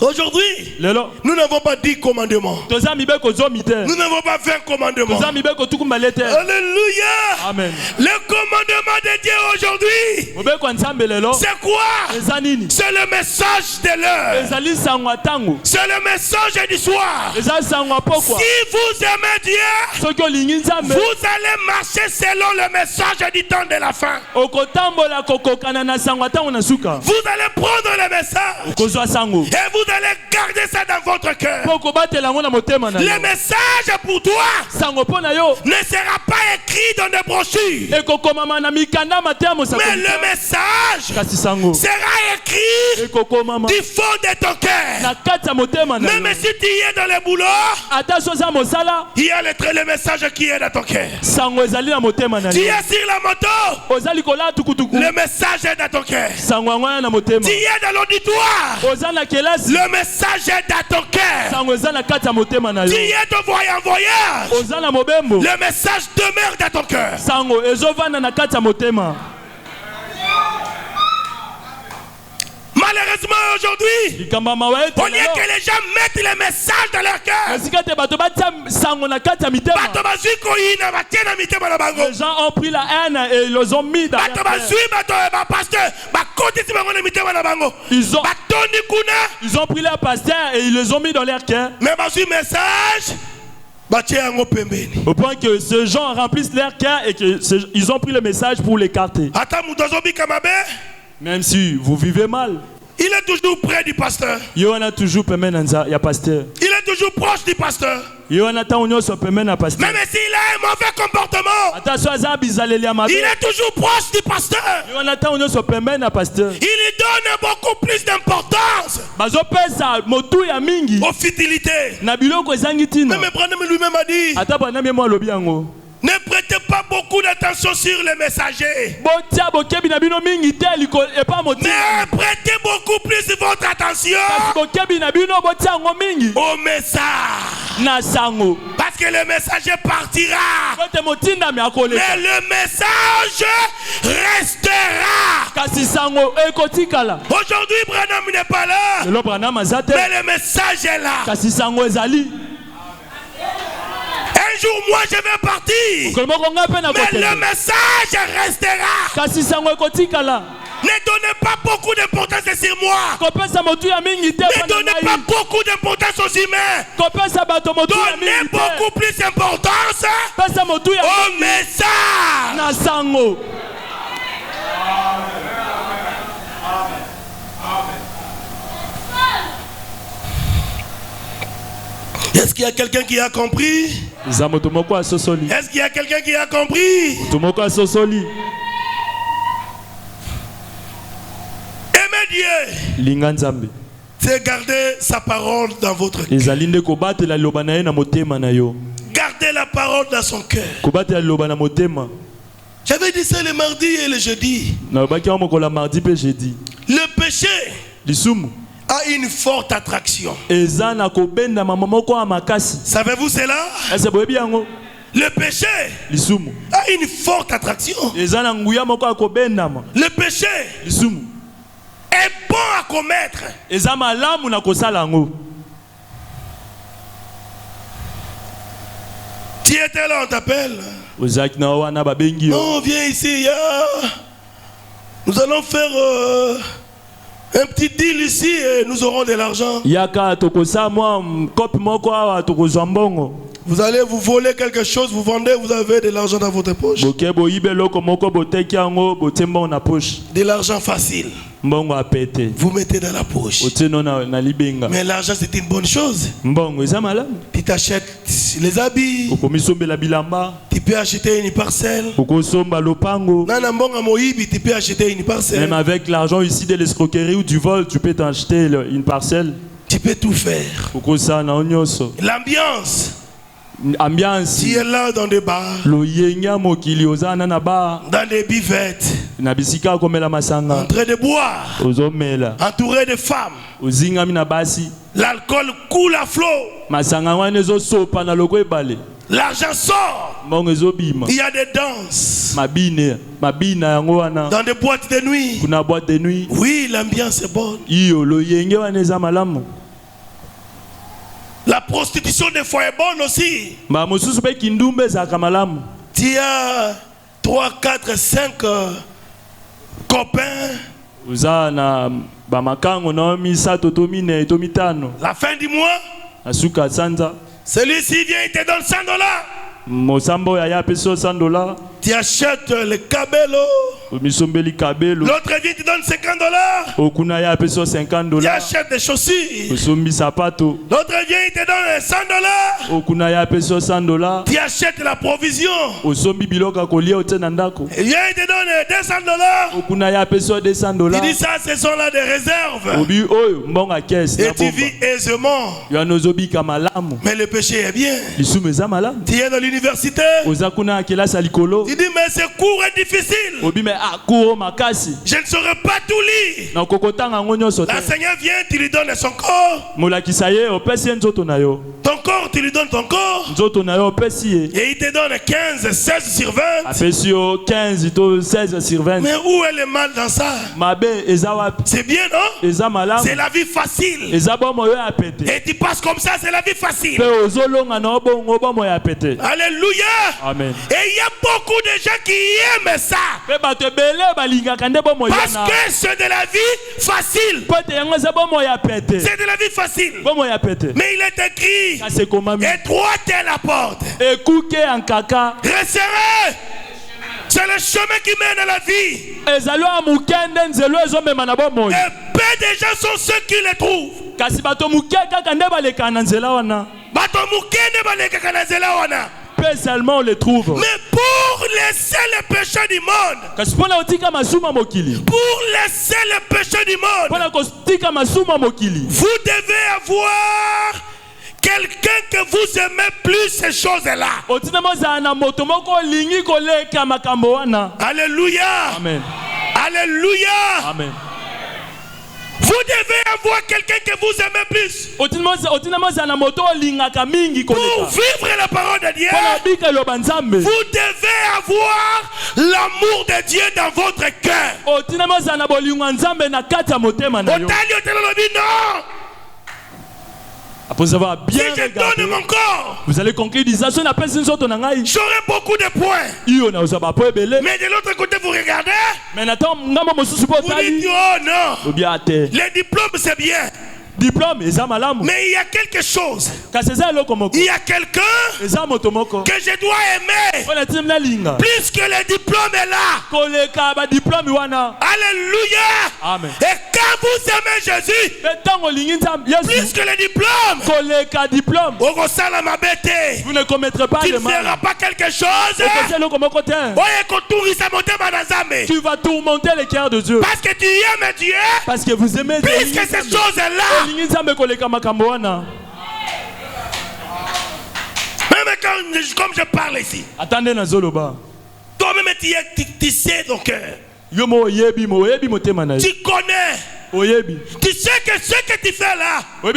Aujourd'hui, nous n'avons pas 10 commandements. Nous n'avons pas 20 commandements. Alléluia. Amen. Le commandement de Dieu aujourd'hui, c'est quoi? C'est le message de l'heure. C'est le message du soir. Si vous aimez Dieu, vous allez marcher selon le message du temps de la fin. prendre le message et vous allez garder ça dans votre cœur. Le message pour toi ne sera pas écrit dans des brochures, mais le message sera écrit du fond de ton cœur. Même si tu es dans le boulot, il y a le message qui est dans ton cœur. Tu es sur la moto, le message est dans ton cœur. Tu es dans l'auditoire, le message est dans ton cœur. Tu es en voyage, le message demeure dans ton cœur. Malheureusement aujourd'hui, au lieu que les gens mettent les messages dans leur cœur, les gens ont pris la haine et ils les ont mis dans leur cœur. Ils ont pris leur pasteur et ils les ont mis dans leur cœur. Au point que ces gens remplissent leur cœur et qu'ils ont pris le message pour l'écarter. Même si vous vivez mal, il est toujours près du pasteur. Il est toujours proche du pasteur. Même s'il a un mauvais comportement, il est toujours proche du pasteur. Il lui donne beaucoup plus d'importance aux fidélités. Même Branham lui-même a dit, ne prêtez pas beaucoup d'attention sur les messagers, mais prêtez beaucoup plus votre attention au message. Parce que le messager partira, mais le message restera. Aujourd'hui, Branham n'est pas là, mais le message est là. Un jour, moi, je vais partir, mais le message restera. Ne donnez pas beaucoup d'importance sur moi. Ne donnez pas beaucoup d'importance aux humains. Donnez beaucoup plus d'importance au message. Est-ce qu'il y a quelqu'un qui a compris? Est-ce qu'il y a quelqu'un qui a compris? Aimer Dieu, c'est garder sa parole dans votre cœur. Garder la parole dans son cœur. J'avais dit ça le mardi et le jeudi. Le péché a une forte attraction. Savez-vous cela? Le péché a une forte attraction. Le péché est bon à commettre. Tu étais là, on t'appelle. Oh, viens ici. Nous allons faire un petit deal ici et nous aurons de l'argent. Vous allez vous voler quelque chose, vous vendez, vous avez de l'argent dans votre poche. De l'argent facile. Vous mettez dans la poche. Mais l'argent c'est une bonne chose. Tu t'achètes les habits. Tu peux acheter une parcelle. Tu peux acheter une parcelle. Même avec l'argent ici de l'escroquerie ou du vol, tu peux t'acheter une parcelle. Tu peux tout faire. L'ambiance. Tu es là dans des bars, dans des buvettes, en train de boire, entouré de femmes. L'alcool coule à flot. L'argent sort. Il y a des danses dans des boîtes de nuit. Oui, l'ambiance est bonne. La prostitution des fois est bonne aussi. Tu as 3, 4, 5 copains. La fin du mois, celui-ci vient, il te donne $100. Tu achètes le cabello. L'autre vient te donne $50. Tu achètes des chaussures. L'autre vient il te donne $100. Tu achètes la provision. Il vient il te donne $200. Il dit ça, ce sont là des réserves. Et tu vis aisément. Mais le péché est bien. Tu es dans l'université. Tu dis mais ce cours est difficile. Je ne saurais pas tout lire. L'enseignant vient, tu lui donnes son corps. Ton corps, tu lui donnes ton corps. Et il te donne 15, 16 sur 20. Mais où est le mal dans ça? C'est bien, non? C'est la vie facile. Et tu passes comme ça, c'est la vie facile. Alléluia. Amen. Et il y a beaucoup de gens qui aiment ça. Parce que c'est de la vie facile. C'est de la vie facile. Mais il est écrit, étroite est la porte. Resserrez. C'est le chemin qui mène à la vie. Et peu de gens sont ceux qui le trouvent. Seulement on le trouve. Mais pour laisser le péché du monde, pour laisser le péché du monde, vous devez avoir quelqu'un que vous aimez plus ces choses-là. Alléluia. Amen. Alléluia. Amen. Vous devez avoir quelqu'un que vous aimez plus. Pour vivre la parole de Dieu, vous devez avoir l'amour de Dieu dans votre cœur. Non. Après avoir bien si je donne mon corps, vous allez conquérir des actions. J'aurai beaucoup de points. Mais de l'autre côté, vous regardez. Vous dites, oh non. Les diplômes, c'est bien. Diplôme, mais il y a quelque chose. Il y a quelqu'un que je dois aimer plus que le diplôme est là. Alléluia. Amen. Et quand vous aimez Jésus plus que le diplôme, vous ne commettrez pas tu de ne mal. feras pas quelque chose. Tu vas tourmenter le cœur de Dieu. Parce que tu aimes Dieu. Parce que vous aimez Dieu. Plus que ces choses-là. Même comme je parle ici. Attendez dans Zoloba. Toi-même tu sais ton cœur. Tu connais. Tu sais que ce que tu fais là, t'as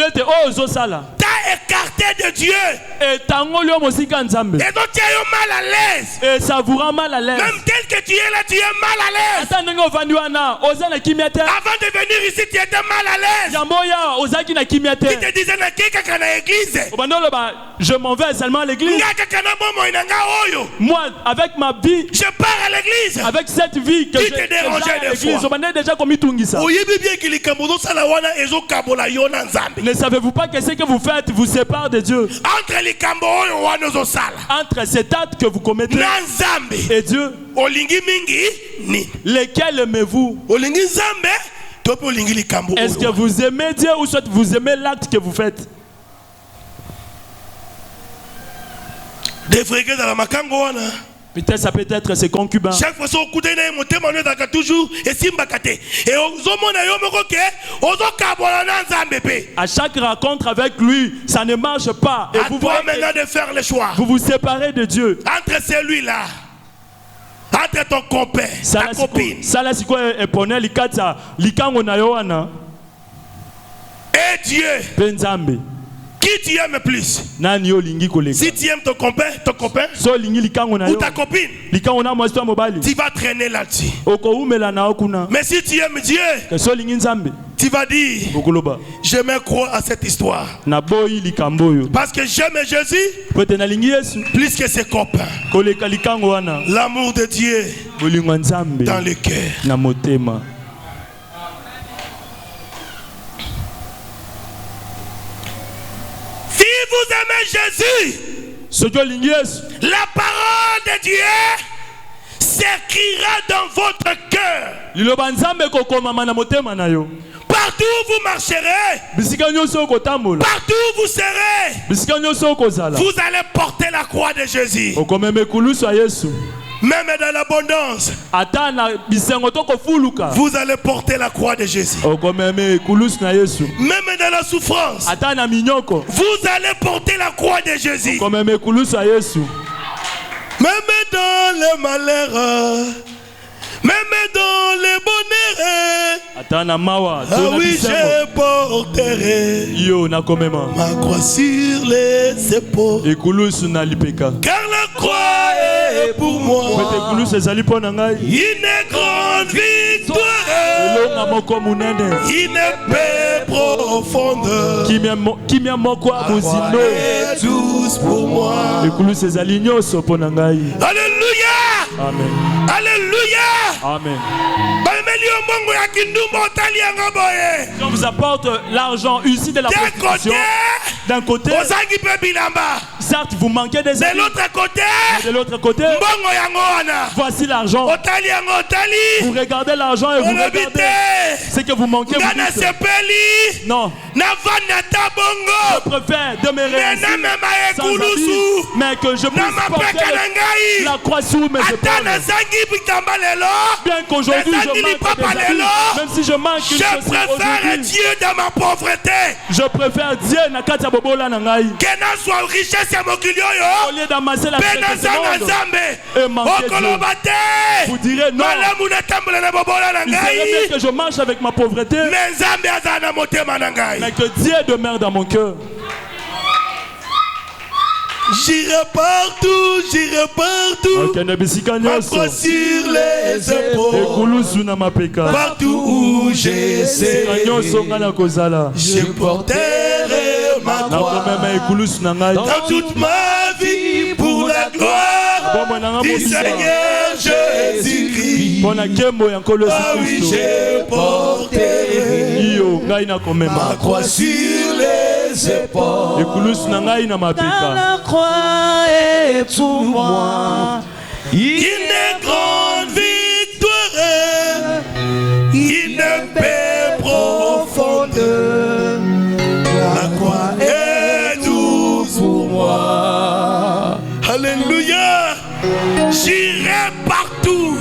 écarté de Dieu. Et donc tu es mal à l'aise. Même tel que tu es là, tu es mal à l'aise. Avant de venir ici, tu étais mal à l'aise. Tu te disais je m'en vais seulement à l'église. Moi, avec ma vie, je pars à l'église. Avec cette vie que tu te dérangeais des fois. Ne savez-vous pas que ce que vous faites vous sépare de Dieu? Entre cet acte que vous commettez et Dieu, lesquels aimez-vous? Est-ce que vous aimez Dieu ou soit vous aimez l'acte que vous faites? Peut-être ça peut être ses concubins. Chaque fois à chaque rencontre avec lui, ça ne marche pas. Et vous voyez maintenant de faire le choix. Vous vous séparez de Dieu. Entre celui-là, entre ton copain, ta copine, et Dieu. Qui tu aimes plus? Si tu aimes ton copain ou ta copine, tu vas traîner là-dessus. Mais si tu aimes Dieu, tu vas dire, je me crois à cette histoire. Parce que j'aime Jésus plus que ses copains. L'amour de Dieu dans le cœur. Vous aimez Jésus, la parole de Dieu s'écrira dans votre cœur. Partout où vous marcherez, partout où vous serez, vous allez porter la croix de Jésus. Même dans l'abondance, vous allez porter la croix de Jésus. Même dans la souffrance, vous allez porter la croix de Jésus. Même dans le malheur, même dans le bonheur, ah oui, je porterai ma croix sur les épaules. Car la croix est pour moi une grande victoire, une paix profonde. Et tous pour moi. Alléluia. Amen. Alléluia. Amen. Si on vous apporte l'argent ici de la prostitution, d'un côté, certes vous manquez des amis, de l'autre côté, voici l'argent. Vous regardez l'argent et vous regardez ce que vous manquez. Vous dites, non, je préfère demeurer ici sans amis, mais que je puisse porter la croix sous mes épaules. Bien qu'aujourd'hui je manque des amis, même si je manque une chose préfère Dieu dans ma pauvreté. Je préfère Dieu na kati ya bobola na ngai. Au lieu d'amasser la richesse de ce monde et manquer Dieu, vous direz non. Il serait mieux que je marche avec ma pauvreté, mais que Dieu demeure dans mon cœur. J'irai partout, ma croix sur les épaules. Partout où j'essaie, je porterai ma croix. Dans toute ma vie, pour la gloire du Seigneur Jésus-Christ. Ah oui, je porterai ma croix sur les épaules. Car la croix est pour moi une grande victoire, une paix profonde. La croix est douce pour moi. Alléluia. J'irai partout.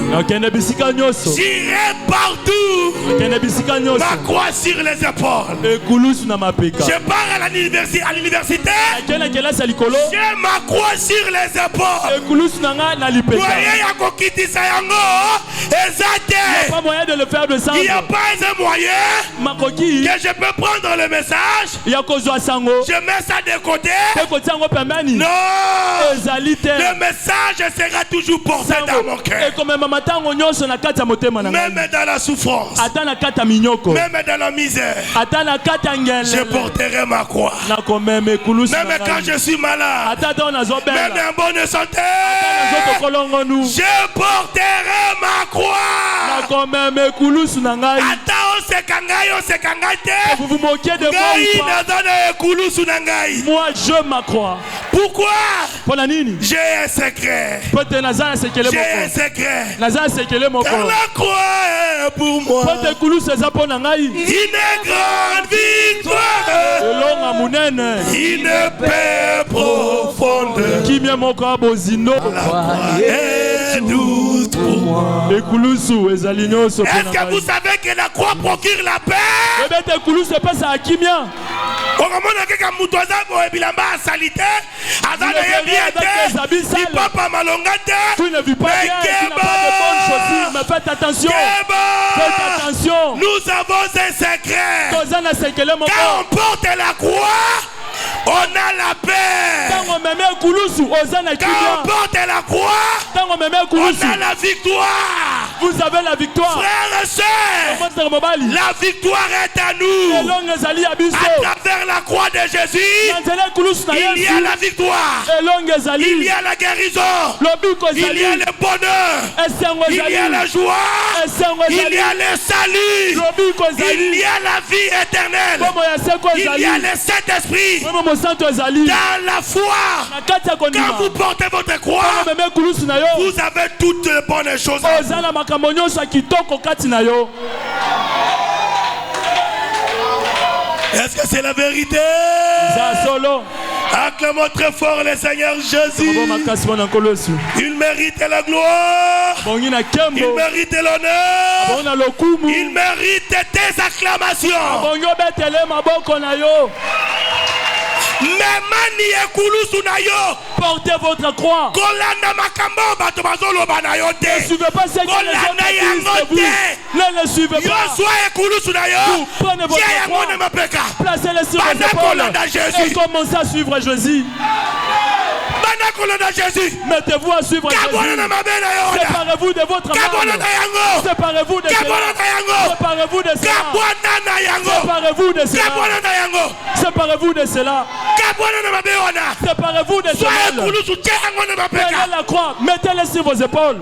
J'irai partout. Ma croix sur les épaules. Je pars à l'université. J'ai ma croix sur les épaules. Il n'y a pas un moyen que je peux prendre le message. Je mets ça de côté. Non. Le message sera toujours porté dans mon cœur. Même dans la souffrance, même dans la misère, je porterai ma croix. Même quand je suis malade, même en bonne santé, je porterai ma croix. Vous vous moquez de moi ou pas? Moi je m'accrois. Pourquoi? J'ai un secret. J'ai un secret. Car la croix est pour moi une grande victoire, une paix profonde. La croix est douce pour moi. Est-ce que vous savez que la croix procure la paix? Tu ne vis pas bien, tu n'as pas de bonnes choses, mais faites attention. Faites attention. Nous avons un secret. Quand on porte la croix, on a la paix. Quand on porte la croix, on a la victoire. Vous avez la victoire. Frères et sœurs, la victoire est à nous. À travers la croix de Jésus, il y a la victoire. Il y a la guérison. Il y a le bonheur. Il y a la joie. Il y a le salut. Il y a la vie éternelle. Il y a le Saint-Esprit. Dans la foi, quand vous portez votre croix, vous avez toutes les bonnes choses. Est-ce que c'est la vérité? Acclamons très fort le Seigneur Jésus. Il mérite la gloire. Il mérite l'honneur. Il mérite tes acclamations. Portez votre croix. Ne suivez pas ce que les hommes disent de vous. Ne le suivez pas. Vous prenez votre croix, placez-le sur vos épaules et commencez à suivre Jésus. Mettez-vous à suivre Jésus. Séparez-vous de votre mal. Séparez-vous de cela. Séparez-vous de cela. Séparez-vous de cela. Séparez-vous de cela. Séparez-vous de cela. Prenez la croix. Mettez-le sur vos épaules.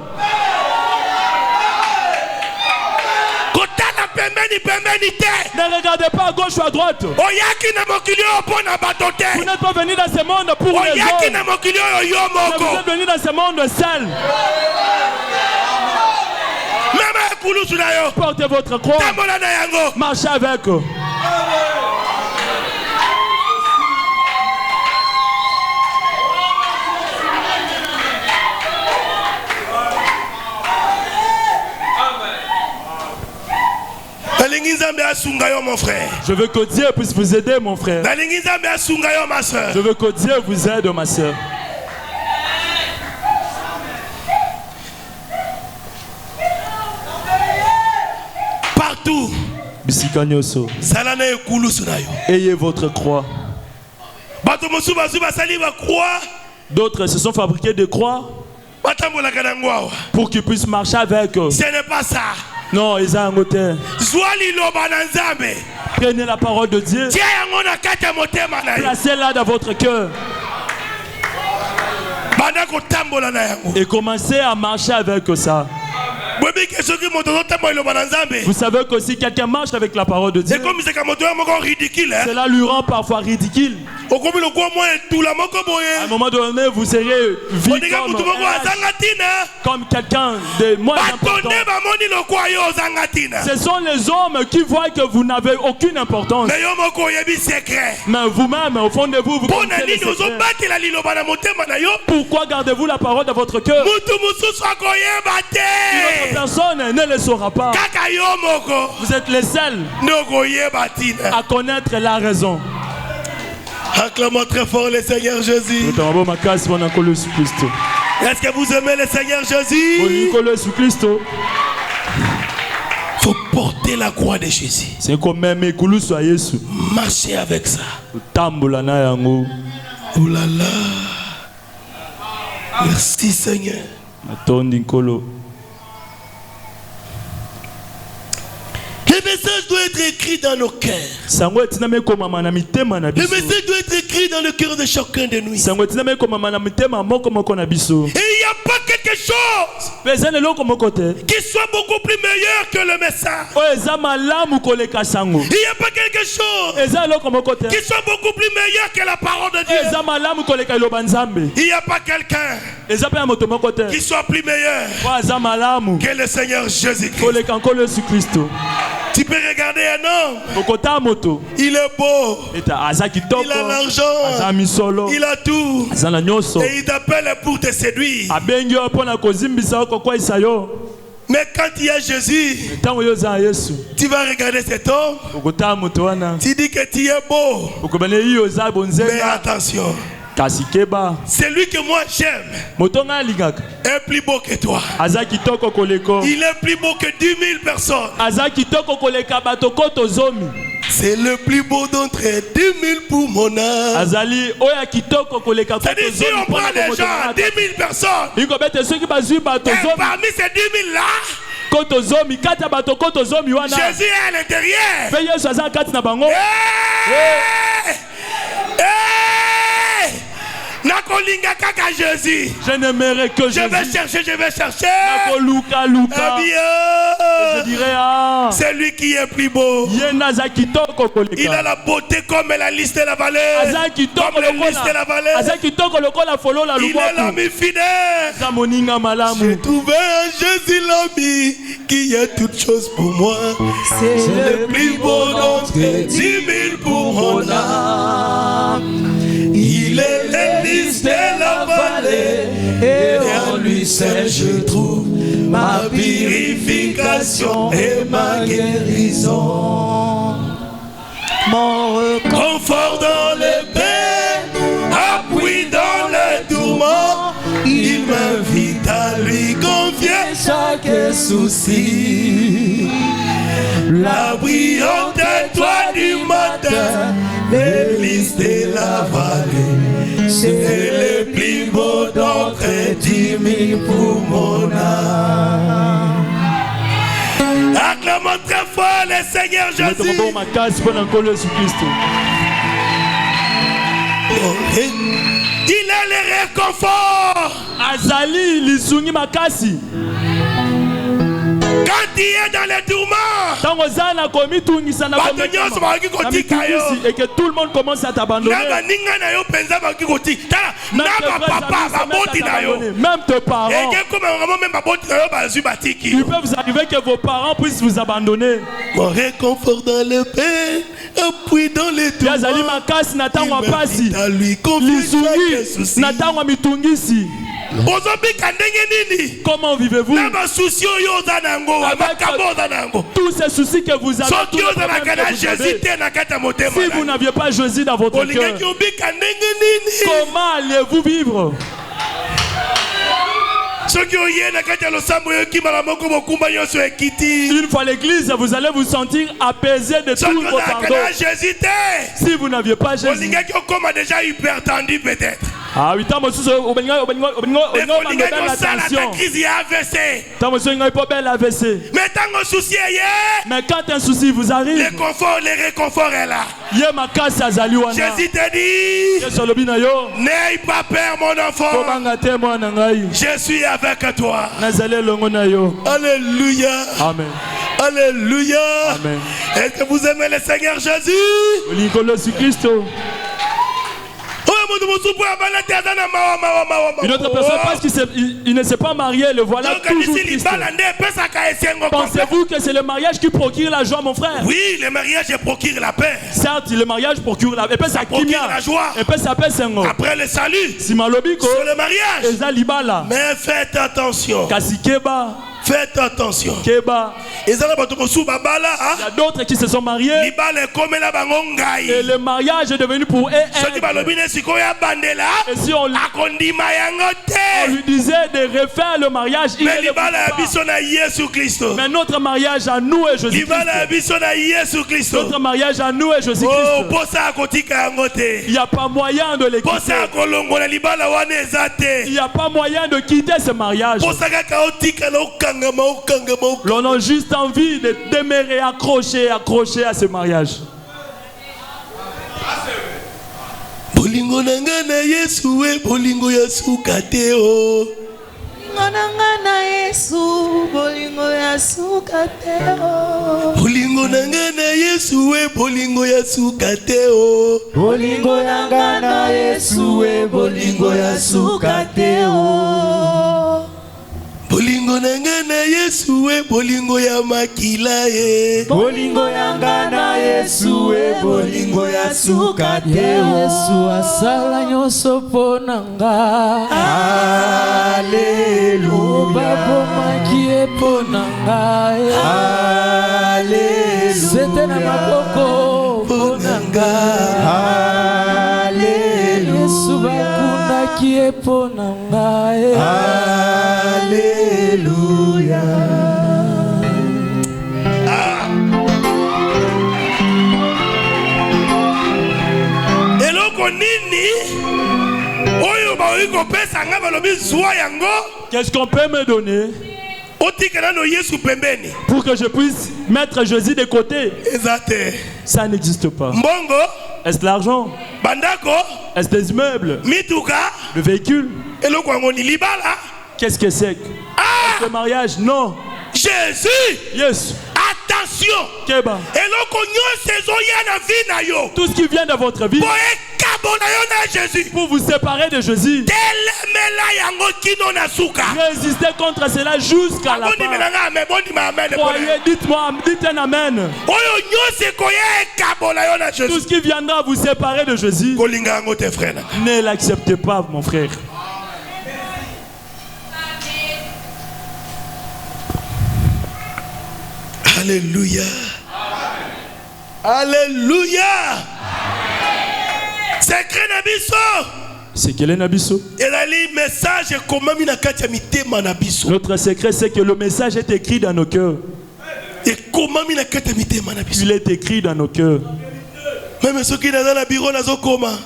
Ne regardez pas à gauche ou à droite. Vous n'êtes pas venu dans ce monde pour les autres. Vous êtes venu dans ce monde seul. Portez votre croix. Marchez avec. Mon frère. Je veux que Dieu puisse vous aider, mon frère. Je veux que Dieu vous aide, ma soeur. Partout. Ayez votre croix. D'autres se sont fabriqués des croix pour qu'ils puissent marcher avec eux. Ce n'est pas ça. Non, ils ont un côté. Prenez la parole de Dieu. Placez-la dans votre cœur. Et commencez à marcher avec ça. Vous savez que si quelqu'un marche avec la parole de Dieu, cela lui rend parfois ridicule. À un moment donné, vous serez vu comme quelqu'un de moins important. Ce sont les hommes qui voient que vous n'avez aucune importance. Mais vous-même, au fond de vous, vous connaissez les secrets. Pourquoi gardez-vous la parole dans votre cœur? Personne ne le saura pas. Vous êtes les seuls à connaître la raison. Acclamons très fort le Seigneur Jésus. Est-ce que vous aimez le Seigneur Jésus? Il faut porter la croix de Jésus. Marchez avec ça. Oh là là. Merci Seigneur. Le message doit être écrit dans nos cœurs. Le message doit être écrit dans le cœur de chacun de nous. Et il n'y a pas quelque chose qui soit beaucoup plus meilleur que le message. Il n'y a pas quelque chose qui soit beaucoup plus meilleur que la parole de Dieu. Il n'y a pas quelqu'un qui soit plus meilleur que le Seigneur Jésus-Christ. Tu peux regarder un homme. Il est beau. Il a l'argent. Il a tout. Et il t'appelle pour te séduire. Mais quand il y a Jésus, tu vas regarder cet homme. Tu dis que tu es beau. Mais attention. C'est lui que moi j'aime. Est plus beau que toi. Il est plus beau que 10 000 personnes. C'est le plus beau d'entre 10 000 pour mon âme. C'est-à-dire si on prend des gens, 10 000 personnes, et parmi ces 10 000 là, Jésus est à l'intérieur. Je n'aimerais que Jésus. Je vais chercher. je dirais, ah, c'est lui qui est plus beau. Il a la beauté comme la liste de la vallée. Comme la liste de la vallée. Il est l'ami fidèle. J'ai trouvé un Jésus l'ami qui a toutes choses pour moi. C'est le plus beau d'entre 10 000 pour mon âme. Il est l'hélice de la vallée et en lui seul je trouve ma purification et ma guérison. Mon confort dans les peines, appui dans les tourments. Il m'invite à lui confier chaque souci. La brillante étoile du matin, l'hélice de la vallée, c'est le plus beau d'entre 10 000 pour mon âme. Acclamons très fort le Seigneur Jésus. Il est le réconfort. Azali lisungi makasi. Quand il est dans les tourments, et que tout le monde commence à t'abandonner, même tes parents, il peut vous arriver que vos parents puissent vous abandonner. Mon réconfort dans le pain, appui dans les tourments, il m'invite à lui confier chaque souci. Comment vivez-vous avec tous ces soucis que vous avez? Si vous n'aviez pas Jésus dans votre cœur, comment allez-vous vivre? Une fois l'église, vous allez vous sentir apaisé de tout vos fardeaux. Si vous n'aviez pas Jésus, déjà hypertendu peut-être. Ah, 8 ans, mais quand un souci vous arrive, le réconfort est là. Jésus te dit, n'aie pas peur mon enfant, je suis avec toi. Alléluia. Amen. Alléluia. Amen. Est-ce que vous aimez le Seigneur Jésus? Une autre personne parce qu'il ne s'est pas marié, le voilà toujours triste. Pensez-vous que c'est le mariage qui procure la joie, mon frère? Oui, le mariage procure la paix. Certes, le mariage procure la paix. Ça procure la joie. Après le salut, sur le mariage. Mais faites attention. Faites attention. Il y a d'autres qui se sont mariés et le mariage est devenu pour eux. Et si on lui disait de refaire le mariage, il ne le pas. Mais notre mariage à nous est Jésus-Christ. Notre mariage à nous est Jésus-Christ. Il n'y a pas moyen de le quitter. Il n'y a pas moyen de quitter ce mariage. L'on a juste envie de demeurer accroché à ce mariage. Bolingo nangana Yesu e bolingo ya suka te o. Nangana Yesu bolingo ya suka te o. Bolingo nangana Yesu e bolingo ya suka te o. Bolingo nangana Yesu e bolingo ya suka te o. Bolingo nangana Yesu e bolingo ya makila e. Bolingo nangana Yesu e bolingo ya suka te Yesu asala nyonso ponanga. Alléluia. Babo makie ponanga. Alléluia. C'était na maboko ponanga. Alléluia. Yesu bakunda kie ponanga. Alléluia. Qu'est-ce qu'on peut me donner pour que je puisse mettre Jésus de côté? Ça n'existe pas. Est-ce l'argent? Est-ce des immeubles? Le véhicule? Qu'est-ce que c'est? Le mariage? Non. Jésus. Yes. Attention. Keba. Tout ce qui vient de votre vie pour vous séparer de Jésus. Résistez contre cela jusqu'à la fin. Croyez, dites-moi, dites un amen. Tout ce qui viendra vous séparer de Jésus, ne l'acceptez pas, mon frère. Alléluia. Alléluia. Secret Nabiso. C'est quel est Nabiso? Notre secret, c'est que le message est écrit dans nos cœurs. Il est écrit dans nos cœurs.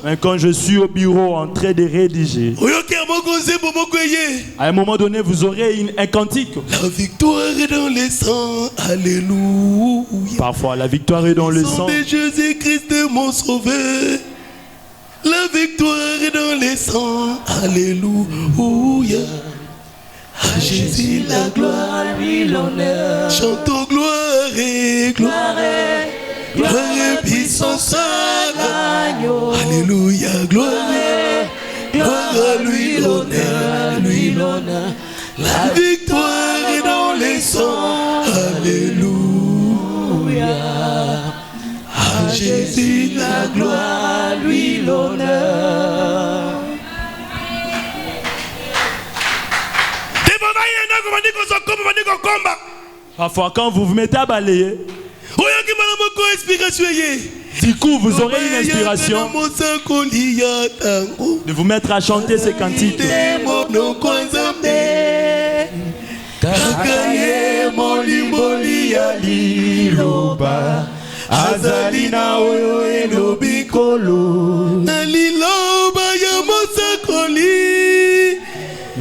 Mais quand je suis au bureau en train de rédiger, à un moment donné, vous aurez un cantique. La victoire est dans les sangs. Alléluia. Parfois, la victoire est dans le sang de Jésus-Christ, mon sauveur. La victoire est dans les sangs. Alléluia. À Jésus la gloire, lui l'honneur. Chantons gloire et gloire. Gloire et puissance à l'agneau. Alléluia, gloire à lui l'honneur, lui l'honneur. La victoire est dans les sangs. Alléluia. À Jésus la gloire, lui l'honneur. Parfois, quand vous vous mettez à balayer, du coup, vous aurez une inspiration de vous mettre à chanter ces cantiques.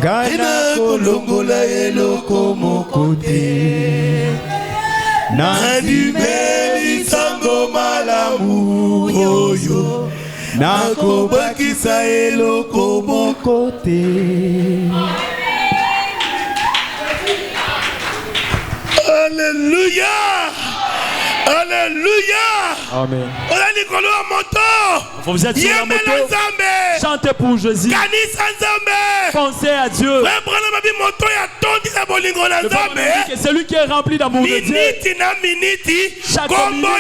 Gana kolongola eloko mokote Nandimeli sango malamu oyo Nakobakisa eloko mokote. Alléluia. Alléluia. Amen. Vous êtes sur la moto. Chantez pour Jésus. Pensez à Dieu. C'est lui qui est rempli d'amour de Dieu. Chaque minute,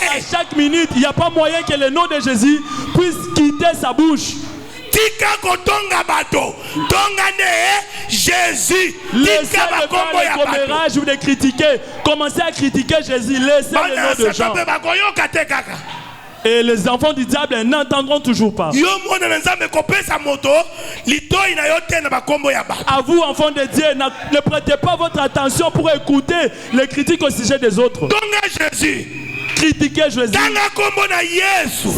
à chaque minute, il n'y a pas moyen que le nom de Jésus puisse quitter sa bouche. Jésus. Laissez de faire les commérages ou de critiquer. Commencez à critiquer Jésus. Laissez le nom de Jean. Et les enfants du diable n'entendront toujours pas. À vous, enfants de Dieu, ne prêtez pas votre attention pour écouter les critiques au sujet des autres. Critiquez Jésus.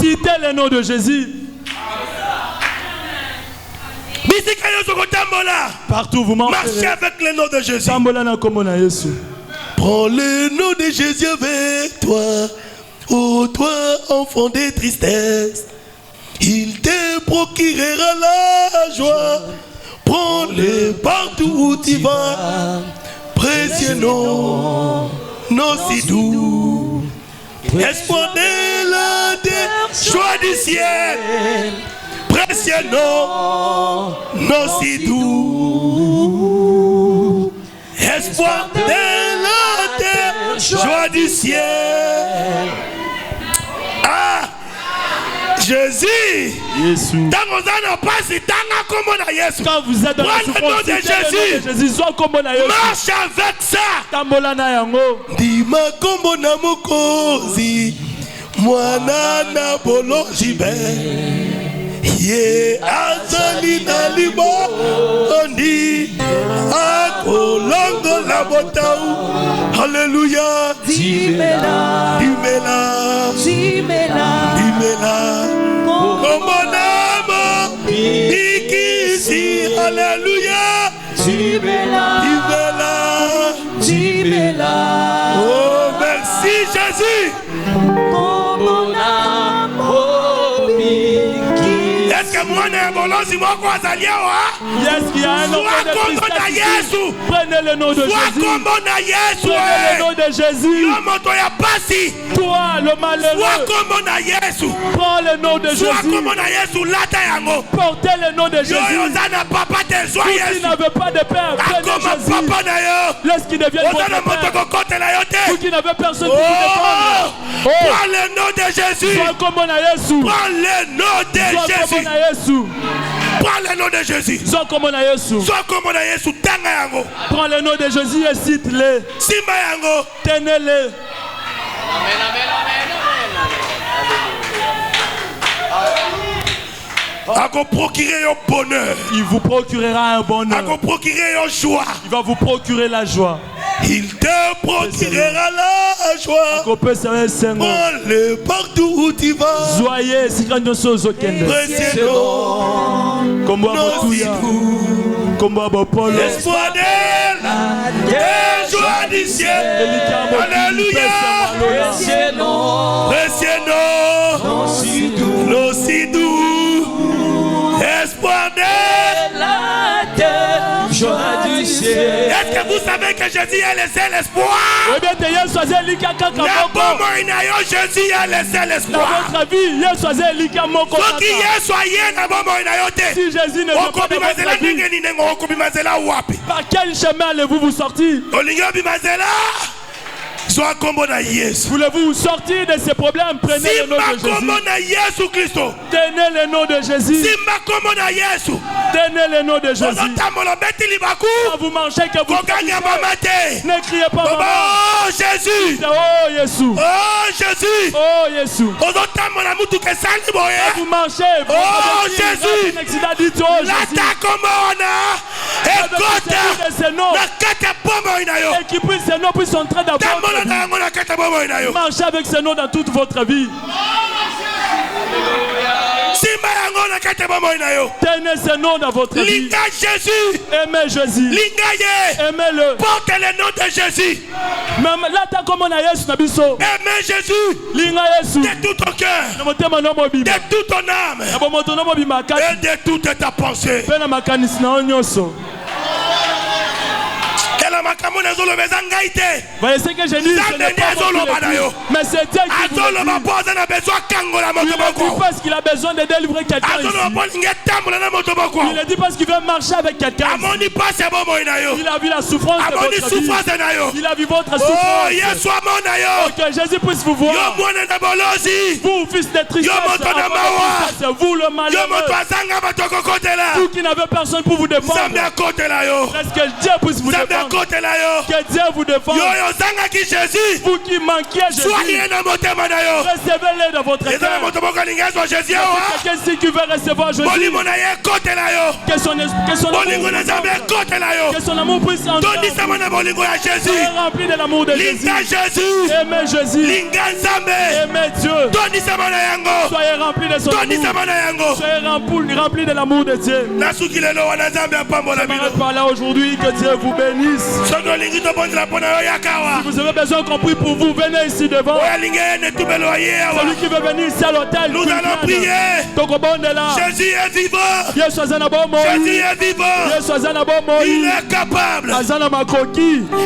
Citez le nom de Jésus. Partout vous marchez avec le nom de Jésus. Prends le nom de Jésus avec toi. Oh toi enfant de tristesse, il te procurera la joie. Prends-le partout où tu vas. Précieux nom, nom si doux, espoir de la terre, joie du ciel. Précieux nom, nom si doux, espoir de la terre, joie du ciel. Ah, Jésus. Quand vous êtes dans la souffrance, de Jésus, marche avec ça. Dima kombo na mokozi, mwana na bolo jibe. Ye azali na libo oni akolongo la botau. Alléluia. Dimela, dimela, dimela, dimela. Komonamo ikisi. Alléluia. Dimela, dimela, dimela. Oh merci Jésus. Komonamo. Est-ce que Yes, qu'il y a un nom de Christ. Prenez le nom de Jésus. Prenez le nom de Jésus. Toi, le malheureux. Prends le nom de Jésus. Portez le nom de Jésus. Vous qui n'avez pas de père, prenez Jésus. Laisse qu'il devienne votre père. Vous qui n'avez personne pour vous défendre. Prends le nom de Jésus. Prends le nom de Jésus. Prends le nom de Jésus. Prends le nom de Jésus et cite-le. Tenez-le. Il vous procurera un bonheur. Il va vous procurer la joie. Il te procurera la joie. Prends-le partout où tu vas. Joyeux, si quand nous sommes au Kenya. Comme l'espoir des joies du ciel. Alléluia. Précieux nom, aussi doux. Espoir de la joie du ciel. Est-ce que vous savez que Jésus a laissé l'espoir? Jésus a laissé l'espoir. Dans votre vie, si Jésus ne veut pas de votre vie, par quel chemin allez-vous vous sortir? Voulez-vous sortir de ces problèmes? Prenez le nom de Jésus. Tenez le nom de Jésus. Tenez le nom de Jésus. Quand vous mangez, que vous ne criez pas maman. Oh Jésus. Oh Jésus. Oh Jésus. Oh Jésus. Quand vous mangez, oh Jésus. Et qui puisse ce nom puisse entrer dans votre vie. Marchez avec ce nom dans toute votre vie. Tenez ce nom dans votre vie. Aimez Jésus. Aimez-le. Porte le nom de Jésus. Aimez Jésus de tout ton cœur, de toute ton âme et de toute ta pensée. Voyez ce que je dis, ce n'est pas mais c'est Dieu qui vous dit. Il parce qu'il a besoin de délivrer quelqu'un ici. Il a dit parce qu'il veut marcher avec quelqu'un. Il a vu la souffrance de votre vie. Il a vu votre souffrance. Que Jésus puisse vous voir. Vous, fils de tristesse, vous le malheureux, vous qui n'avez personne pour vous défendre. Est-ce que Dieu puisse vous défendre? Que Dieu vous défende. Vous qui manquez Jésus, recevez-le dans votre cœur. Quelqu'un ici qui veut recevoir Jésus, que son amour puisse entrer. Soyez rempli de l'amour de Jésus. Aimez Jésus. Aimez Dieu. Soyez rempli de son amour. Soyez rempli de l'amour de Dieu. Je m'arrête par là aujourd'hui. Que Dieu vous bénisse. Si vous avez besoin qu'on prie pour vous, venez ici devant. Celui qui veut venir ici à l'hôtel, nous allons prier. Jésus est vivant. Jésus est vivant. Il est capable.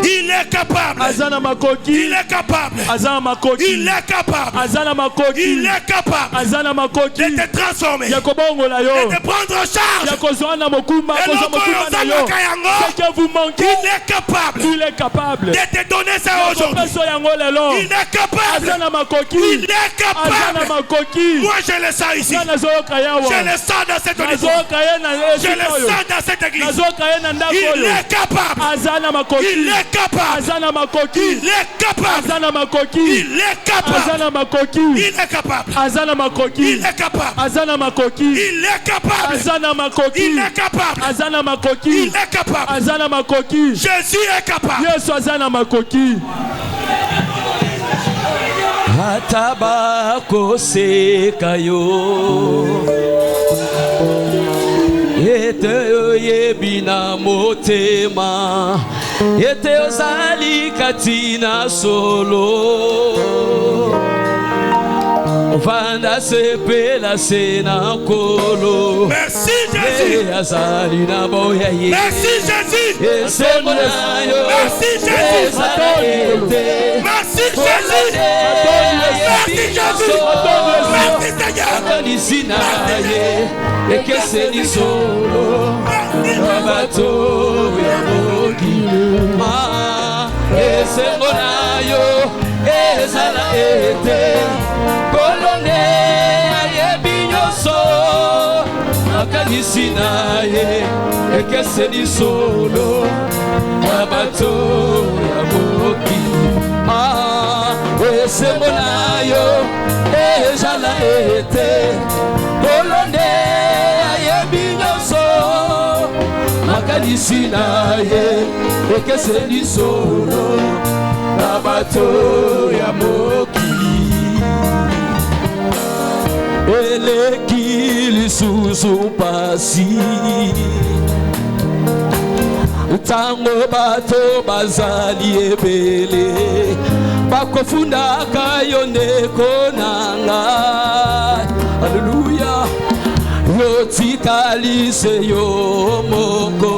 Il est capable. Il est capable. Il est capable. Il est capable de te transformer, de te prendre en charge. Ce que vous manquez, il est capable de te donner ça aujourd'hui. Il est capable. Il est capable. Moi je le sens ici. Je le sens dans cette église. Je le sens dans cette église. Il est capable. Il est capable. Il est capable. Il est capable. Il est capable. Il est capable. Il est capable. Il est capable. Il est capable. Jésus est capable. Atabakosekayo ete yebina motema ete ozali katina solo Fanda sepela sena kolo. Merci Jésus. Merci Jésus. Merci Jésus. Merci Jésus. Merci Jésus. Merci Seigneur. Et que c'est du solo. Bateau ya mokili. Et c'est mon ayo. Et ça l'a été. Colonné aye binyoso. Makanisi na ye. Et que c'est du solo. Bateau ya mokili. Et c'est mon ayo. Et ça l'a été. Colonné aye binyoso. Makanisi na ye. Et que c'est du solo. Bateau ya mokili. Eleki lisusu pasi. Tango bato bazali ebele. Bakofunda kayone konanga. Alléluia. Yotikali se yo moko.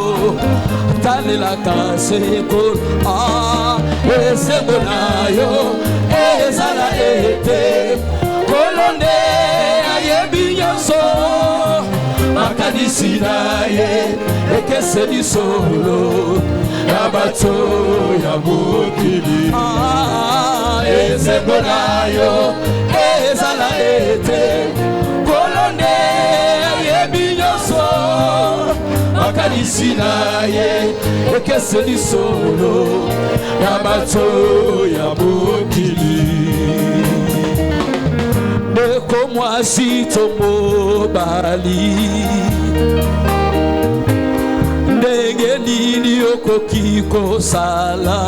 Talela kaseko. Esemonayo, ezala ete, kolonde ayebinyoso, makanisi na ye, ekese di solo, yabato ya mokili. Esemonayo, ezala ete, kolonde ayebinyoso, makanisi na ye, ekese di solo. Yabato ya mokili. Neko mwasi tomo bali. Ndenge nini okoki kosala.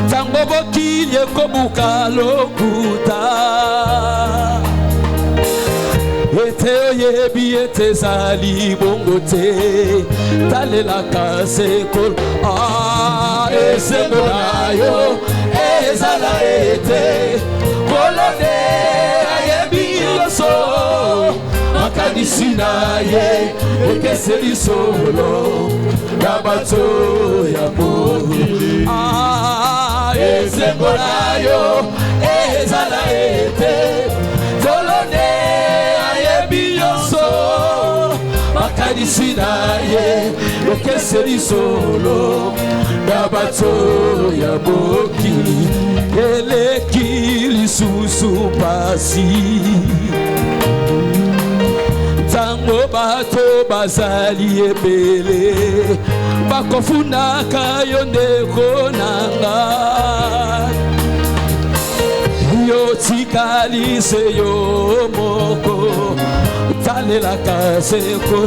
Tango bokilye kobuka lokuta. Ete oyebi ete zali bongote. Talela kasekol. Esemonayo, ezala ete, kolone ayebi yoso, makanisi na ye, ekeseli solo, yabato ya mokili. Esemonayo, ezala ete, kolone ayebi yoso, makanisi na ye, ekeseli solo. Bato ya mokili. Eleki lisusu pasi. Tango bato bazali ebele. Bakofuna kayonde konanga. Yotikali se yo moko. Talela kaseko.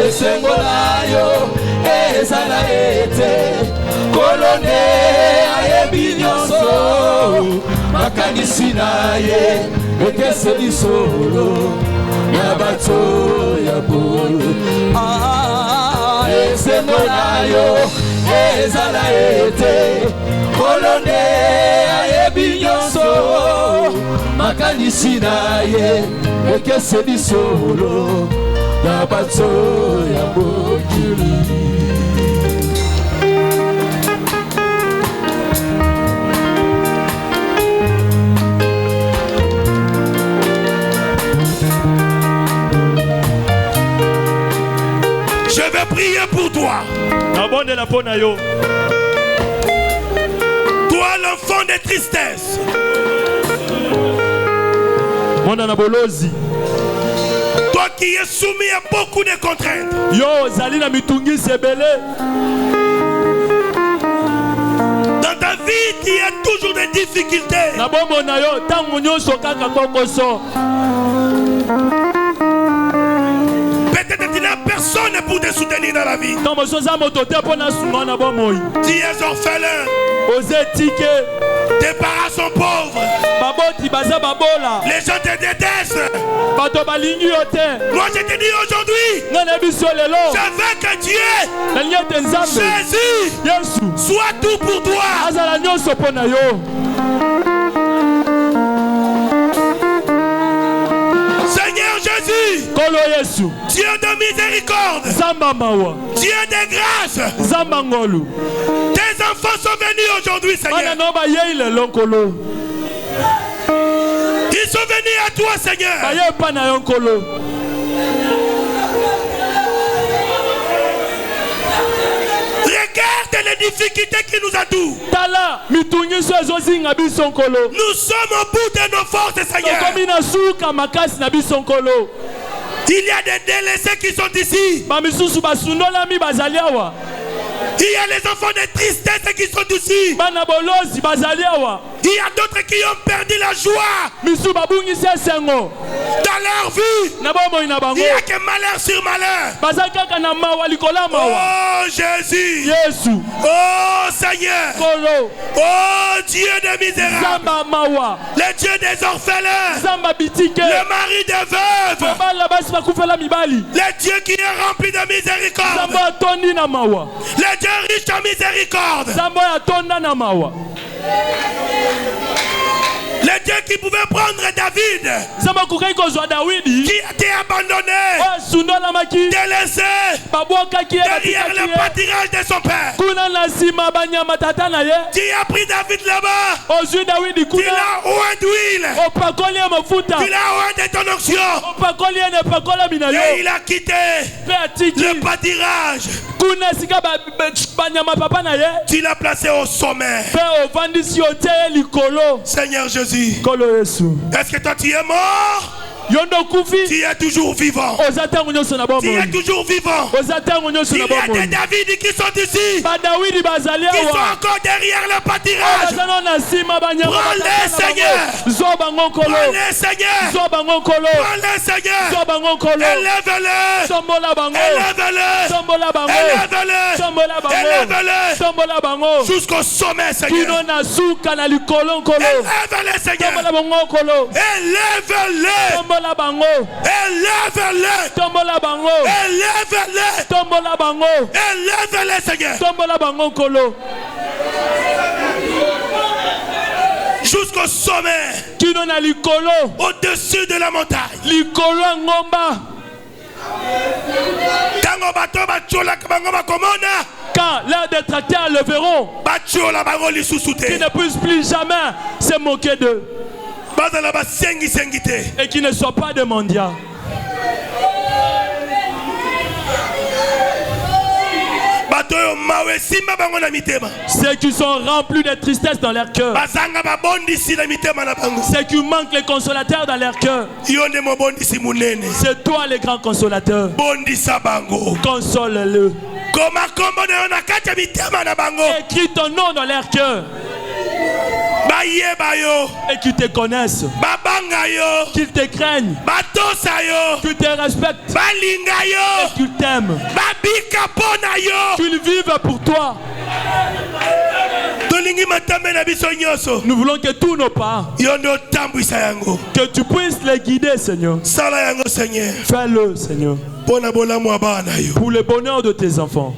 Esengonayo. Ezala ete, kolone ayebinyoso, makanisi na ye, ekese di solo, yabato ya bolo. Esemonayo, ezala ete, kolone ayebinyoso, makanisi na ye, ekese di solo, yabato ya mokili. Je vais prier pour toi. Toi l'enfant de tristesse. Toi qui es soumis à beaucoup de contraintes. Dans ta vie, il y a toujours des difficultés. Peut-être qu'il n'y a personne pour te soutenir dans la vie. Tu es orphelin. Tes parents sont pauvres. Les gens te détestent. Moi je te dis aujourd'hui, je veux que Dieu, Jésus, soit tout pour toi. Dieu de miséricorde. Dieu de grâce. Tes enfants sont venus aujourd'hui, Seigneur. Ils sont venus à toi, Seigneur. Regarde les difficultés qui nous attendent. Nous sommes au bout de nos forces, Seigneur. Il y a des délaissés qui sont ici. Il y a les enfants de tristesse qui sont ici. Il y a d'autres qui ont perdu la joie dans leur vie. Il n'y a que malheur sur malheur. Oh Jésus. Oh Seigneur. Oh Dieu de misérable. Le Dieu des orphelins. Le mari des veuves. Le Dieu qui est rempli de miséricorde. Le Dieu riche en miséricorde. Le Dieu qui pouvait prendre David, qui a été abandonné, délaissé derrière le pâturage de son père, qui a pris David là-bas, qui l'a oint d'huile, qui l'a oint de ton onction, et il a quitté le pâturage. Tu l'as placé au sommet. Seigneur Jésus, est-ce que toi tu es mort? Tu es toujours vivant. Tu es toujours vivant. Il y a des David qui sont ici, qui sont encore derrière le pâturage. Prends-les, Seigneur. Prends-les, Seigneur. Prends-les, Seigneur. Élève-les. Élève-les. Jusqu'au sommet, Seigneur. Élève-les, Seigneur. Élève-les. Élève-les, Seigneur. Jusqu'au sommet, au-dessus de la montagne. Quand leurs détracteurs le verront, qui ne puissent plus jamais se moquer d'eux et qui ne soient pas des mendiants. Ceux qui sont remplis de tristesse dans leur cœur. Ceux qui manquent les consolateurs dans leur cœur. C'est toi le grand consolateur. Console-le. Écris ton nom dans leur cœur. Et qu'ils te connaissent, qu'ils te craignent, qu'ils te respectent, et qu'ils t'aiment, qu'ils vivent pour toi. Nous voulons que tous nos pas, que tu puisses les guider, Seigneur. Fais-le, Seigneur, pour le bonheur de tes enfants.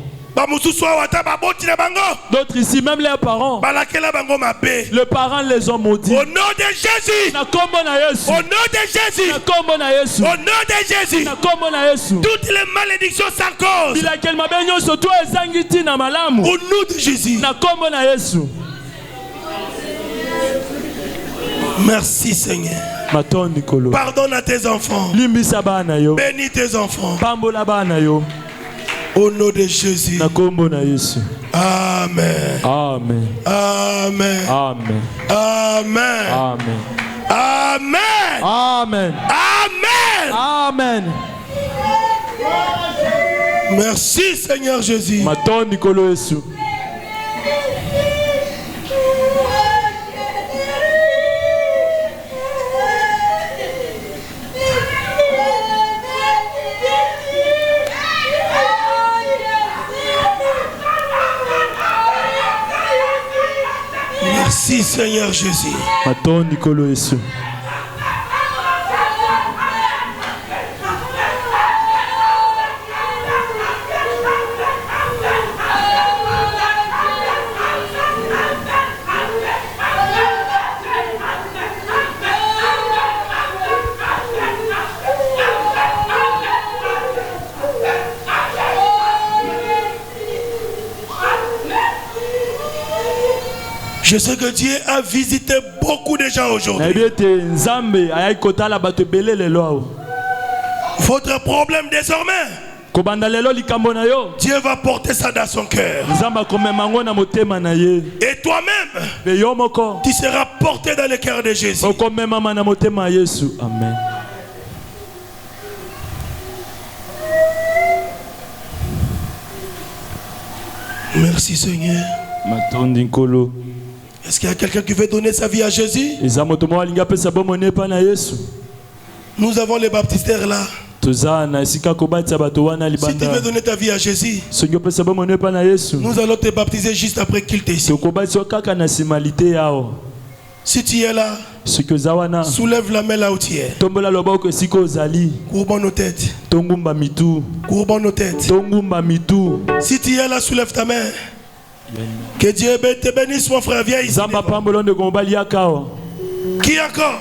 D'autres ici, même leurs parents, les parents les ont maudits. Au nom de Jésus. Au nom de Jésus. Au nom de Jésus. Toutes les malédictions sans cause. Au nom de Jésus. Merci, Seigneur. Pardonne à tes enfants. Bénis tes enfants. Au nom de Jésus. Amen. Amen. Amen. Amen. Amen. Amen. Amen. Amen. Amen. Merci, Seigneur Jésus. Merci, Seigneur Jésus. Je sais que Dieu a visité beaucoup de gens aujourd'hui. Votre problème désormais, Dieu va porter ça dans son cœur. Et toi-même, tu seras porté dans le cœur de Jésus. Amen. Merci Seigneur. Est-ce qu'il y a quelqu'un qui veut donner sa vie à Jésus? Nous avons les baptistères là. Si tu veux donner ta vie à Jésus, nous allons te baptiser juste après qu'il t'ait ici. Si tu es là, soulève la main là où tu es. Courbons nos têtes. Courbons nos têtes. Si tu es là, soulève ta main. Que Dieu te bénisse, mon frère. Viens ici. Qui encore?